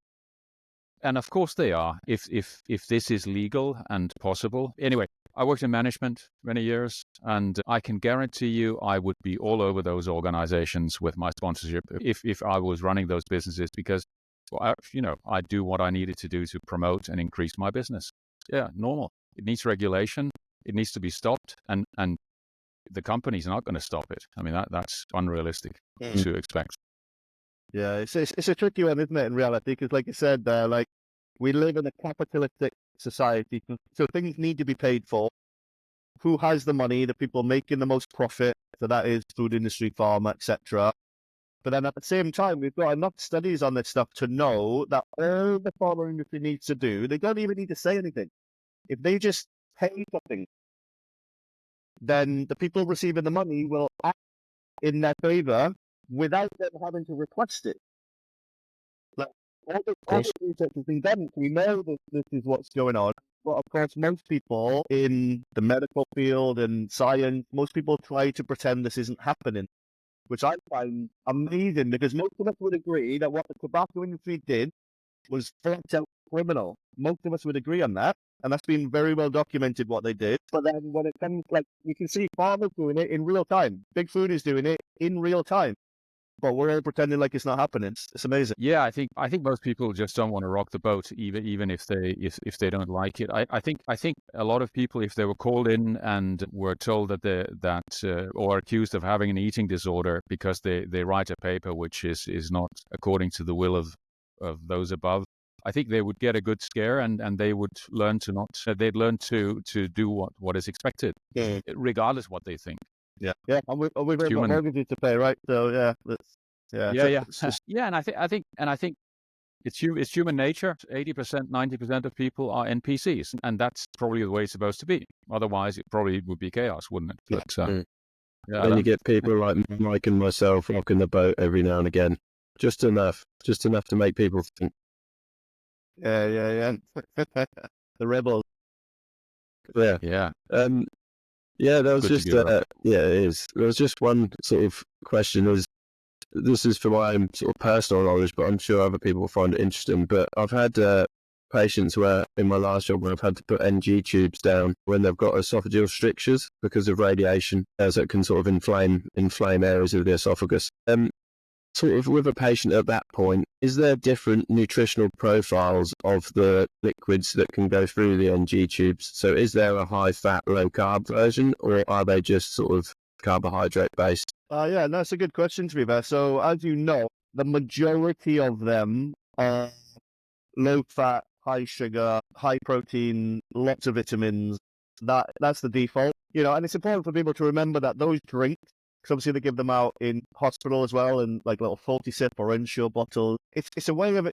and of course they are. If this is legal and possible. Anyway, I worked in management many years, and I can guarantee you I would be all over those organizations with my sponsorship if I was running those businesses, because I do what I needed to do to promote and increase my business. Yeah, normal. It needs regulation. It needs to be stopped, and the company's not going to stop it. I mean, that's unrealistic to expect. Yeah, it's a tricky one, isn't it, in reality? Because, like you said, we live in a capitalistic society, so things need to be paid for. Who has the money? The people making the most profit. So that is food industry, pharma, etc. But then at the same time, we've got enough studies on this stuff to know that all the pharma industry needs to do, they don't even need to say anything. If they just pay something, then the people receiving the money will act in their favor without them having to request it. All the research has been done. We know that this is what's going on. But of course, most people in the medical field and science, most people try to pretend this isn't happening, which I find amazing, because most of us would agree that what the tobacco industry did was flat out criminal. Most of us would agree on that. and that's been very well documented what they did. But then when it comes, like, you can see farmers doing it in real time. Big Food is doing it in real time. But we're all pretending like it's not happening. It's amazing. Yeah, I think most people just don't want to rock the boat, even if they don't like it. I think a lot of people, if they were called in and were told that or accused of having an eating disorder because they write a paper which is not according to the will of those above, I think they would get a good scare, and they would learn they'd learn to do what is expected, regardless what they think. Yeah, and we've got Human. mortgages to pay, right? So Yeah, and I think it's human nature. 80%, 90% of people are NPCs, and that's probably the way it's supposed to be. Otherwise, it probably would be chaos, wouldn't it? But Then you get people like Mike and myself rocking the boat every now and again, just enough to make people think. Yeah. The rebels. Yeah. There was just it is. There was just one sort of question. This is for my own sort of personal knowledge, but I'm sure other people will find it interesting. But I've had patients where, in my last job, where I've had to put NG tubes down when they've got esophageal strictures because of radiation, as it can sort of inflame areas of the esophagus. Sort of with a patient at that point, is there different nutritional profiles of the liquids that can go through the NG tubes? So is there a high-fat, low-carb version, or are they just sort of carbohydrate-based? Yeah, that's a good question, to be fair. So, as you know, the majority of them are low-fat, high-sugar, high-protein, lots of vitamins. That's the default. And it's important for people to remember that those drinks, because obviously they give them out in hospital as well, in like little 40-sip or Ensure bottles. It's a way of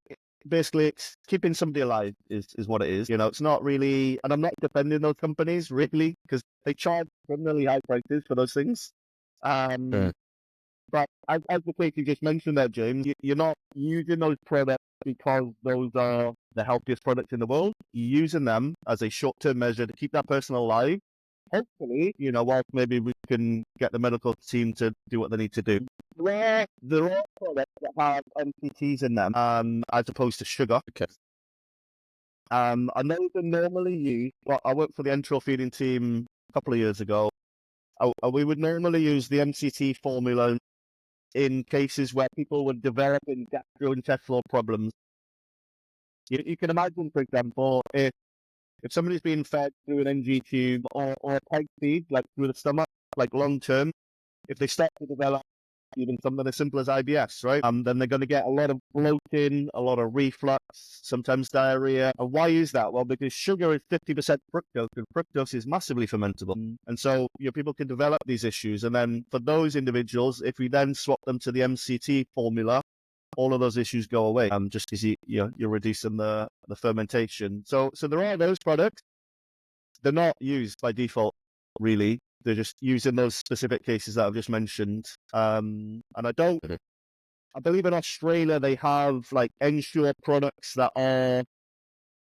basically it's keeping somebody alive is what it is. It's not really, and I'm not defending those companies really, because they charge criminally high prices for those things. But as the case you just mentioned there, James, you're not using those products because those are the healthiest products in the world. You're using them as a short-term measure to keep that person alive. Hopefully, whilst maybe we can get the medical team to do what they need to do. There are products that have MCTs in them, as opposed to sugar. Okay. And those are normally used. Well, I worked for the enteral feeding team a couple of years ago. We would normally use the MCT formula in cases where people were developing gastrointestinal problems. You can imagine, for example, if somebody's being fed through an NG tube or a peg feed, like through the stomach, like long term, if they start to develop even something as simple as IBS, right? Then they're going to get a lot of bloating, a lot of reflux, sometimes diarrhea. And why is that? Well, because sugar is 50% fructose, and fructose is massively fermentable. And so people can develop these issues. And then for those individuals, if we then swap them to the MCT formula, all of those issues go away, just because you're reducing the fermentation. So there are those products. They're not used by default, really. They're just used in those specific cases that I've just mentioned. And I believe in Australia they have like Ensure products that are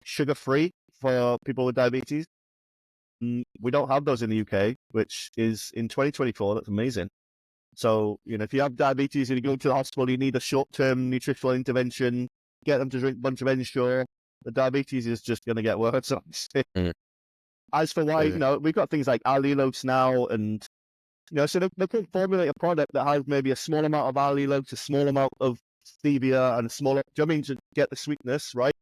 sugar-free for people with diabetes. We don't have those in the UK, which is in 2024. That's amazing. So, if you have diabetes and you go to the hospital, you need a short-term nutritional intervention, get them to drink a bunch of Ensure. The diabetes is just going to get worse. As for why, we've got things like allulose now, and, so they could formulate a product that has maybe a small amount of allulose, a small amount of stevia, and a smaller, do you know what I mean, to get the sweetness, right?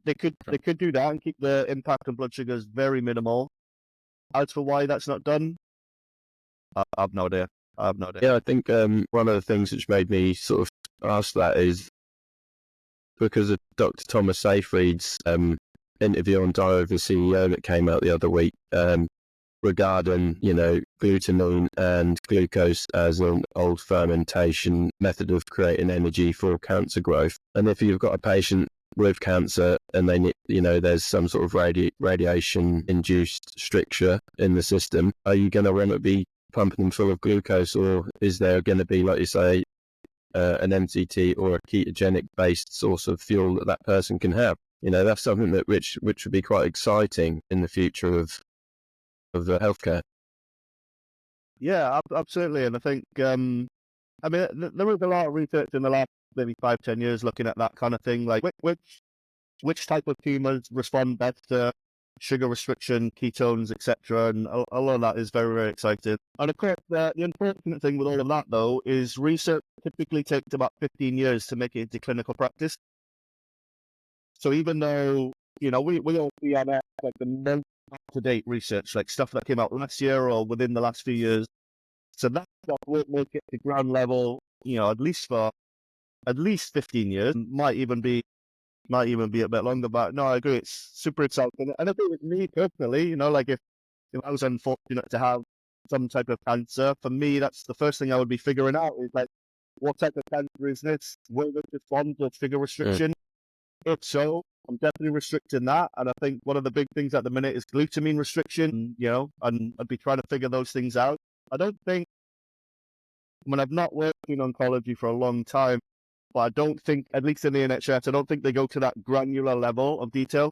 They could do that and keep the impact on blood sugars very minimal. As for why that's not done, I have no idea. Yeah, I think one of the things which made me sort of ask that is because of Dr. Thomas Seyfried's interview on Diary of the CEO that came out the other week regarding, glutamine and glucose as an old fermentation method of creating energy for cancer growth. And if you've got a patient with cancer and they need, there's some sort of radiation-induced stricture in the system, are you going to want to be pumping them full of glucose, or is there going to be, like you say, an MCT or a ketogenic-based source of fuel that person can have? That's something that which would be quite exciting in the future of the healthcare. Yeah, absolutely. And I think, there was a lot of research in the last maybe 5-10 years looking at that kind of thing, like which type of tumors respond best to sugar restriction, ketones, etc. And a lot of that is very, very exciting. And of course, the unfortunate thing with all of that, though, is research typically takes about 15 years to make it into clinical practice. So even though, we all see on that, like the most up-to-date research, like stuff that came out last year or within the last few years, so that stuff won't make it to ground level, at least for at least 15 years, might even be a bit longer. But no, I agree, it's super exciting. And I think with me personally, like if I was unfortunate to have some type of cancer, for me, that's the first thing I would be figuring out is like, what type of cancer is this? Will this respond to sugar restriction? If so, I'm definitely restricting that. And I think one of the big things at the minute is glutamine restriction, and I'd be trying to figure those things out. I've not worked in oncology for a long time, but I don't think, at least in the NHS, I don't think they go to that granular level of detail.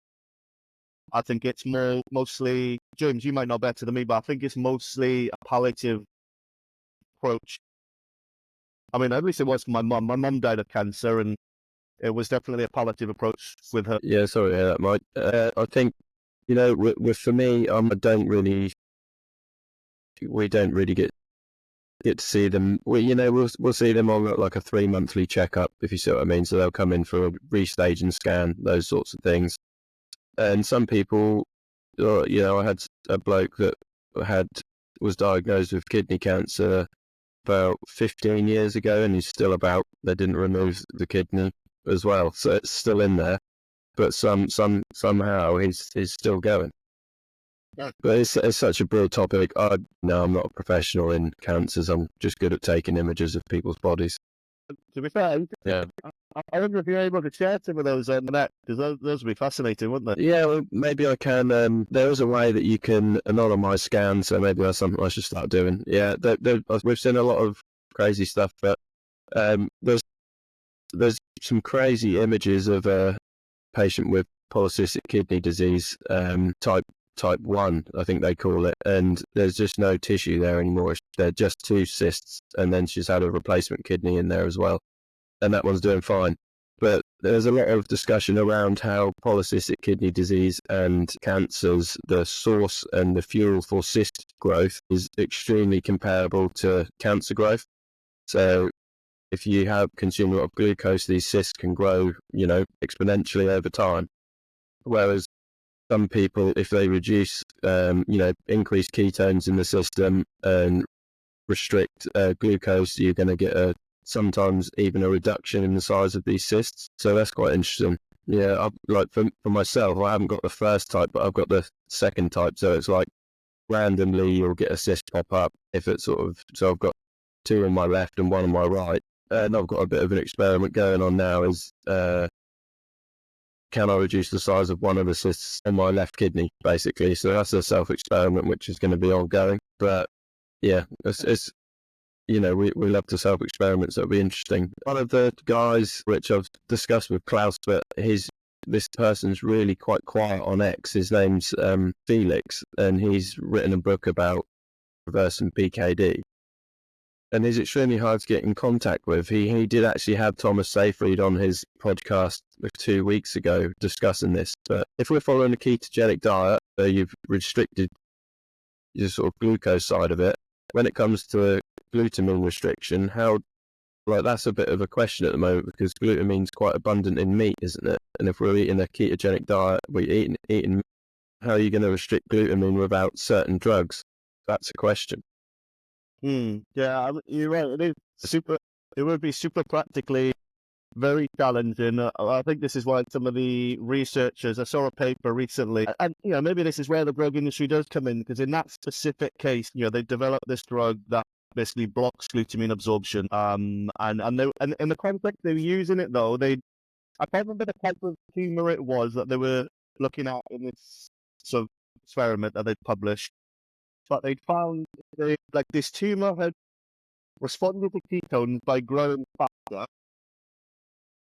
I think it's mostly, James, you might know better than me, but I think it's mostly a palliative approach. I mean, at least it was for my mum. My mum died of cancer, and it was definitely a palliative approach with her. Yeah, sorry to hear that, Mike. I think, for me, we don't really get to see them. We'll see them on like a 3-monthly checkup, if you see what I mean. So they'll come in for a restage and scan, those sorts of things. And some people, I had a bloke that was diagnosed with kidney cancer about 15 years ago, and he's still about. They didn't remove the kidney as well, so it's still in there. But somehow he's still going. But it's such a broad topic. No, I'm not a professional in cancers. I'm just good at taking images of people's bodies. To be fair, Yeah. I wonder if you're able to share some of those on the net, because those would be fascinating, wouldn't they? Yeah, well, maybe I can. There is a way that you can anonymize scans, so maybe that's something I should start doing. Yeah, we've seen a lot of crazy stuff, but there's some crazy images of a patient with polycystic kidney disease, type 1, I think they call it, and there's just no tissue there anymore. They're just 2 cysts, and then she's had a replacement kidney in there as well, and that one's doing fine. But there's a lot of discussion around how polycystic kidney disease and cancers, the source and the fuel for cyst growth is extremely comparable to cancer growth. So if you consume a lot of glucose, these cysts can grow, exponentially over time. Whereas some people, if they reduce, increase ketones in the system and restrict glucose, you're going to get sometimes even a reduction in the size of these cysts. So that's quite interesting. Yeah, for myself, I haven't got the first type, but I've got the second type. So it's like randomly you'll get a cyst pop up if it's so I've got 2 on my left and 1 on my right. And I've got a bit of an experiment going on now is, can I reduce the size of one of the cysts on my left kidney, basically? So that's a self-experiment, which is going to be ongoing. But yeah, it's we love to self-experiments. So it'll be interesting. One of the guys, which I've discussed with Klaus, but this person's really quite quiet on X. His name's Felix, and he's written a book about reversing PKD. And he's extremely hard to get in contact with. He did actually have Thomas Seyfried on his podcast 2 weeks ago discussing this. But if we're following a ketogenic diet, where you've restricted your sort of glucose side of it, when it comes to glutamine restriction, that's a bit of a question at the moment, because glutamine's quite abundant in meat, isn't it? And if we're eating a ketogenic diet, we're eating, how are you going to restrict glutamine without certain drugs? That's a question. Yeah, you're right. It would be super practically very challenging. I think this is why some of the researchers, I saw a paper recently, and maybe this is where the drug industry does come in, because in that specific case, they developed this drug that basically blocks glutamine absorption. And in the context they were using it, though, I can't remember the type of tumor it was that they were looking at in this sort of experiment that they published. But they found this tumor had responded to ketones by growing faster.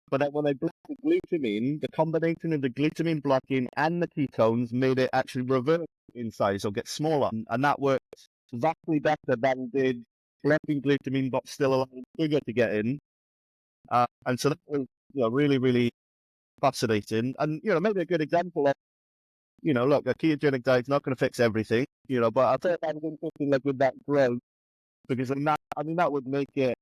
But then when they blocked the glutamine, the combination of the glutamine blocking and the ketones made it actually reverse in size or get smaller. And that worked vastly better than did blocking glutamine but still allowing sugar to get in. And so that was really, really fascinating. And, maybe a good example of you know, look, a ketogenic diet's not going to fix everything, you know, but I think I'm interested like with that growth, because then that, I mean, that would make it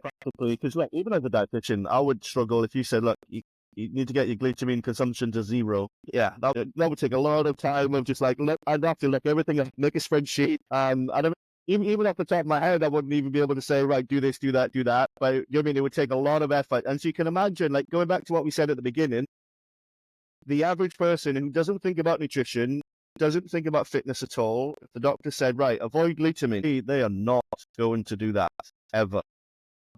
practically, because like, even as a dietitian, I would struggle if you said, look, you need to get your glutamine consumption to 0. Yeah, that would take a lot of time of just like, look, I'd have to look everything up, make a spreadsheet. I don't, even off the top of my head, I wouldn't even be able to say, right, do this, do that, do that. But you know what I mean? It would take a lot of effort. And so you can imagine, like going back to what we said at the beginning, the average person who doesn't think about nutrition, doesn't think about fitness at all, if the doctor said, right, avoid glutamine, they are not going to do that ever.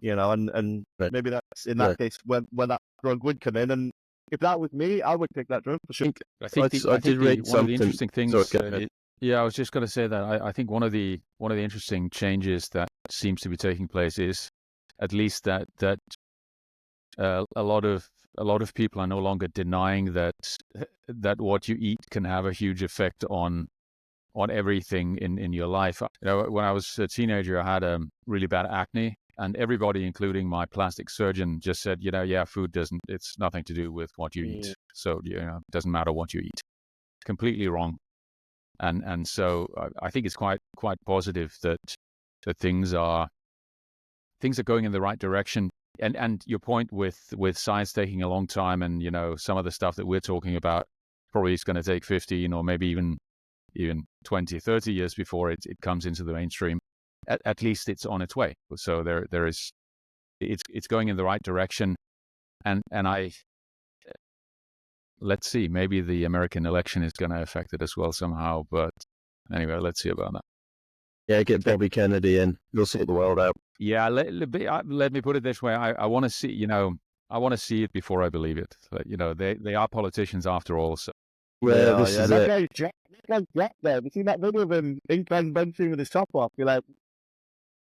You know, and maybe that's in that case when that drug would come in. And if that was me, I would take that drug for sure. I think I did read one of the interesting things. Sorry, yeah, I was just going to say that I think one of the interesting changes that seems to be taking place is at least that a lot of people are no longer denying that what you eat can have a huge effect on everything in your life. You know, when I was a teenager, I had really bad acne. And everybody, including my plastic surgeon, just said, you know, yeah, food it's nothing to do with what you eat. So, you know, it doesn't matter what you eat. Completely wrong. And so I think it's quite positive that things are going in the right direction. And your point with science taking a long time, and, you know, some of the stuff that we're talking about probably is going to take 15 or maybe even 20, 30 years before it comes into the mainstream. At least it's on its way. So there is, it's going in the right direction, and let's see, maybe the American election is going to affect it as well somehow. But anyway, let's see about that. Yeah, get Bobby Kennedy in. You'll sort the world out. Yeah, let me put it this way. I want to see, you know, I want to see it before I believe it. You know, they are politicians after all. So. Well, this is that it. guy's Jack there. You seen that video of him in benching with his top off? You're like,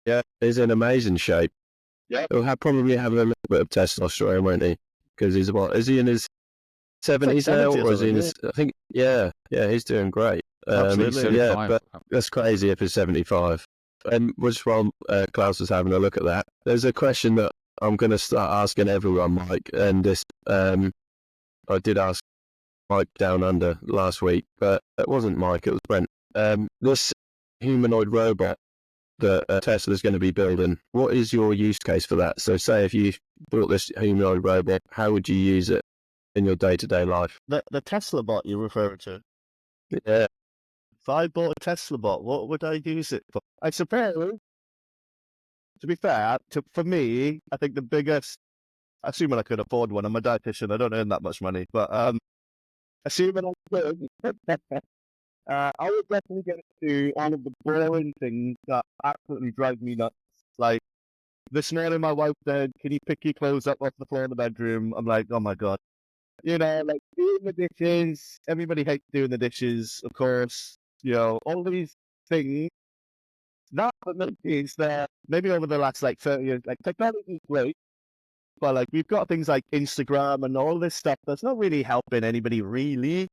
yeah, he's in amazing shape. Yeah, He'll probably have a little bit of testosterone, won't he? Because he's is he in his 70s now, or is he in his? I think, yeah, he's doing great. Absolutely. Yeah, but that's crazy if he's 75. And just while Klaus was having a look at that, there's a question that I'm going to start asking everyone, Mike. And this, I did ask Mike down under last week, but it wasn't Mike, it was Brent. This humanoid robot that Tesla's going to be building, what is your use case for that? So say if you built this humanoid robot, how would you use it in your day-to-day life? The Tesla bot you're referring to? Yeah. If I bought a Tesla bot, what would I use it for? I suppose, to be fair, for me, I think the biggest, assuming I could afford one, I'm a dietitian, I don't earn that much money, but assuming I could, I would definitely get into all of the boring things that absolutely drive me nuts. Like, this morning my wife said, can you pick your clothes up off the floor in the bedroom? I'm like, oh my God. You know, like doing the dishes, everybody hates doing the dishes, of course. You know, all these things. Not that is that maybe over the last like 30 years, like technology is great, but like we've got things like Instagram and all this stuff that's not really helping anybody really.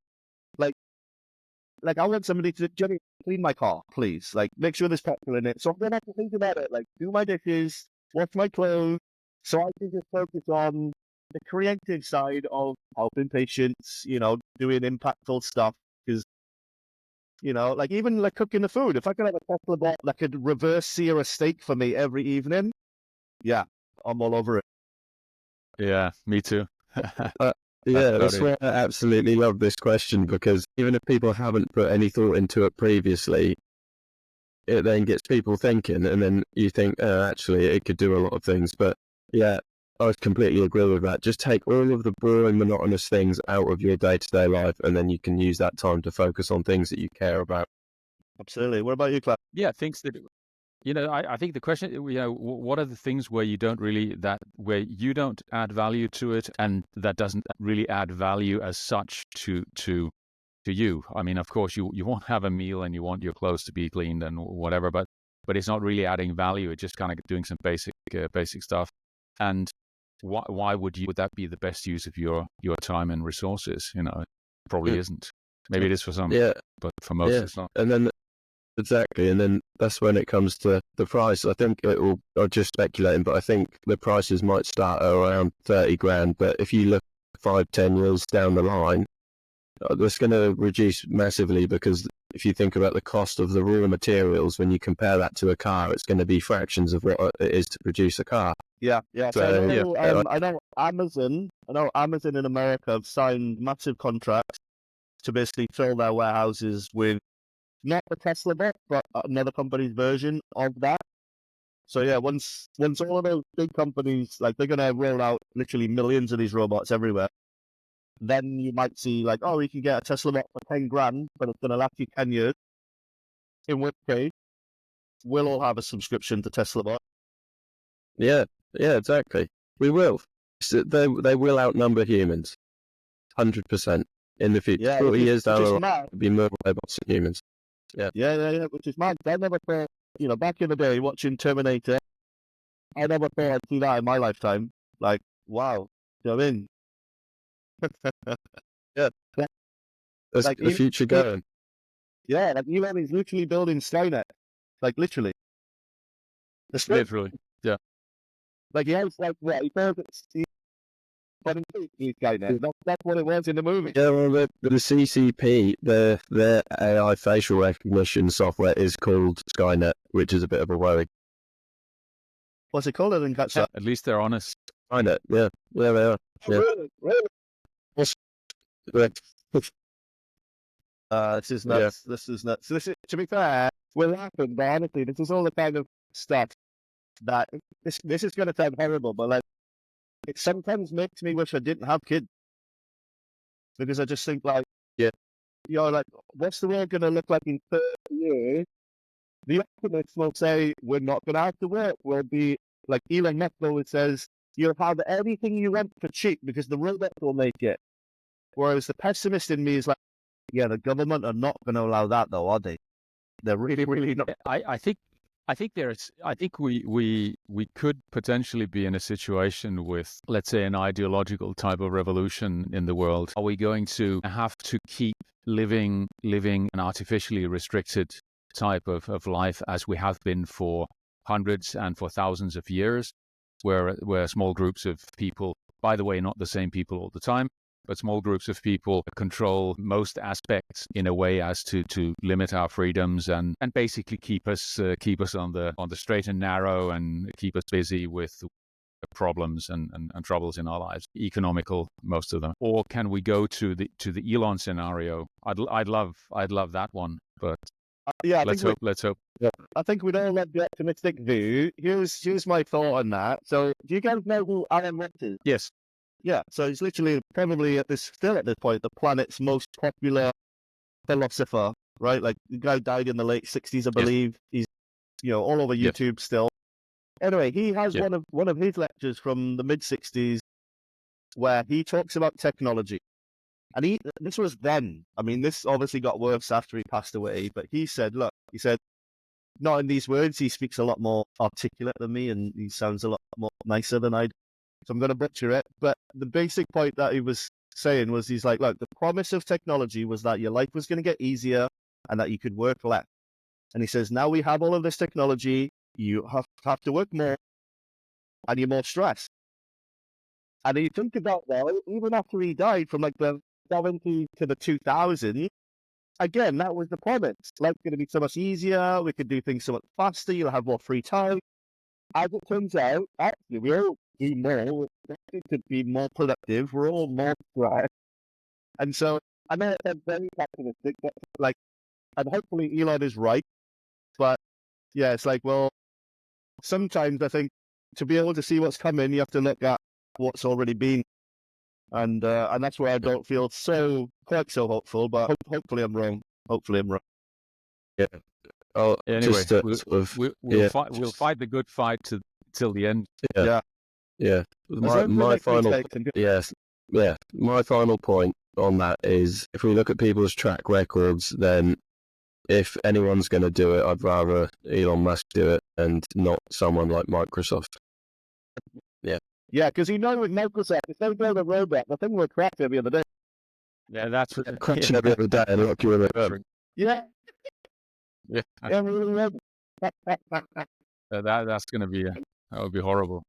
Like I want somebody to Jenny, clean my car, please. Like make sure there's petrol in it. So I'm gonna have to think about it. Like do my dishes, wash my clothes, so I can just focus on the creative side of helping patients, you know, doing impactful stuff. Because, you know, like even like cooking the food, if I could have a Tesla bot that could reverse sear a steak for me every evening, yeah, I'm all over it. Yeah, me too. Yeah, that's why I absolutely love this question, because even if people haven't put any thought into it previously, it then gets people thinking, and then you think, actually, it could do a lot of things. But yeah, I completely agree with that. Just take all of the boring, monotonous things out of your day-to-day life, and then you can use that time to focus on things that you care about. Absolutely. What about you, Clive? Yeah, things that, you know, I think the question, you know, what are the things where you don't add value to it, and that doesn't really add value as such to you? I mean, of course, you won't have a meal and you want your clothes to be cleaned and whatever, but it's not really adding value. It's just kind of doing some basic stuff. And why would that be the best use of your time and resources? You know, it probably isn't. Maybe it is for some, but for most it's not. And then exactly, and then that's when it comes to the price. I think I'm just speculating, but I think the prices might start at around 30 grand. But if you look 5-10 years down the line, that's going to reduce massively, because if you think about the cost of the raw materials, when you compare that to a car, it's going to be fractions of what it is to produce a car. Yeah. So, I know Amazon in America have signed massive contracts to basically fill their warehouses with not the Tesla bot, but another company's version of that. So yeah, once all of those big companies, like, they're gonna roll out literally millions of these robots everywhere, then you might see like, oh, you can get a Tesla bot for 10 grand, but it's gonna last you 10 years. In which case, we'll all have a subscription to Tesla bot. yeah, exactly. We will. So they will outnumber humans, 100% in the future. Yeah, 40 years down the line, mad. it'll be more robots than humans. Yeah, which is mad. I never thought, back in the day watching Terminator, I never thought I'd see that in my lifetime. Like, wow. You know what I mean? Yeah. That's Like, the future going. Yeah, like Elon is literally building Skynet. Like, literally. Literally. Yeah. Like, he has, like, what? He calls it Skynet. That's what it was in the movie. Yeah, well, the CCP, their AI facial recognition software is called Skynet, which is a bit of a worry. What's it called? I didn't catch that. At least they're honest. Skynet, yeah, they are. Yeah. Really? This is nuts. Yeah. This is nuts. To be fair, we're laughing, but honestly, this is all the kind of stuff that this is going to sound horrible, but like, it sometimes makes me wish I didn't have kids, because I just think, like, like, what's the world going to look like in 30 years? The optimists will say we're not going to have to work. We'll be like Elon Musk always says, you'll have anything you want for cheap because the robots will make it. Whereas the pessimist in me is like, yeah, the government are not going to allow that, though, are they? They're really, really not. I think we could potentially be in a situation with, let's say, an ideological type of revolution in the world. Are we going to have to keep living an artificially restricted type of life as we have been for hundreds and for thousands of years, where small groups of people, by the way, not the same people all the time, but small groups of people control most aspects in a way as to limit our freedoms and basically keep us on the straight and narrow and keep us busy with problems and troubles in our lives, economical, most of them? Or can we go to the Elon scenario? I'd love that one, but let's hope. Yeah. I think we'd all love the optimistic view. Here's my thought on that. So, do you guys know who Alan Watts is? Yes. Yeah, so he's literally probably still at this point, the planet's most popular philosopher, right? Like, the guy died in the late 60s, I believe. He's, all over YouTube still. Anyway, he has one of his lectures from the mid-60s where he talks about technology. And this was then. I mean, this obviously got worse after he passed away, but he said, not in these words, he speaks a lot more articulate than me, and he sounds a lot more nicer than I do. So I'm going to butcher it. But the basic point that he was saying was, he's like, look, the promise of technology was that your life was going to get easier and that you could work less. And he says, now we have all of this technology, you have to work more and you're more stressed. And you think about that, even after he died from like the 70s to the 2000s, again, that was the promise. Life's going to be so much easier, we could do things so much faster, you'll have more free time. As it turns out, actually, we all do more. We're expected to be more productive. We're all more stressed. And so, I know it's very pessimistic, but and hopefully Elon is right. But yeah, it's like, well, sometimes I think to be able to see what's coming, you have to look at what's already been. And that's where I don't feel quite so hopeful, but hopefully I'm wrong. Yeah. Oh, anyway, we'll fight the good fight till the end. Yeah. My final my final point on that is, if we look at people's track records, then if anyone's going to do it, I'd rather Elon Musk do it and not someone like Microsoft. Yeah. Yeah, because with Microsoft, if they build a robot, the thing will crash every other day. Yeah, that's crashing every other day and lock you in a room. Yeah. Yeah. That's going to be that would be horrible.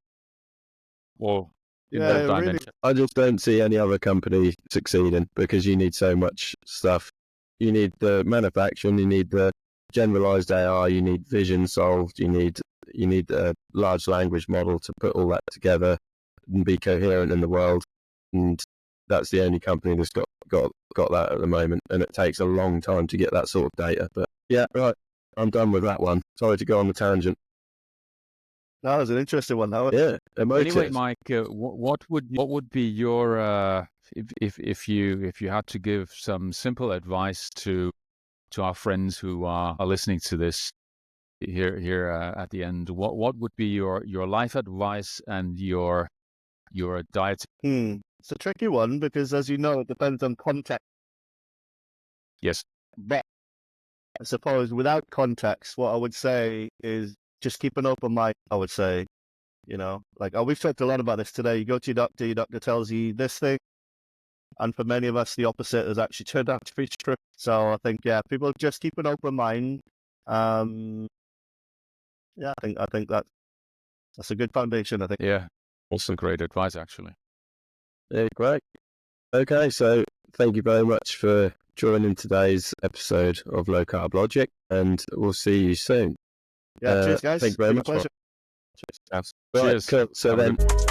Well, in Yeah, that it really- dimension. I just don't see any other company succeeding because you need so much stuff. You need the manufacturing, you need the generalized AI, you need vision solved, you need a large language model to put all that together and be coherent in the world. And that's the only company that's got that at the moment. And it takes a long time to get that sort of data. But yeah, right. I'm done with that one. Sorry to go on the tangent. That was an interesting one. That was, Yeah, emotive. Anyway, Mike, what would be your if you had to give some simple advice to our friends who are listening to this here at the end? What would be your life advice and your diet? It's a tricky one because, as you know, it depends on context. Yes. But I suppose without context, what I would say is just keep an open mind. I would say, like we've talked a lot about this today. You go to your doctor tells you this thing, and for many of us, the opposite has actually turned out to be true. So I think, people just keep an open mind. I think that's a good foundation. I think. Yeah. Also great advice, actually. Yeah, great. Okay, so thank you very much for joining today's episode of Low Carb Logic, and we'll see you soon. Yeah, cheers, guys. Thank you very Been a much. pleasure. Right, Cheers. cool. So Have a then. good-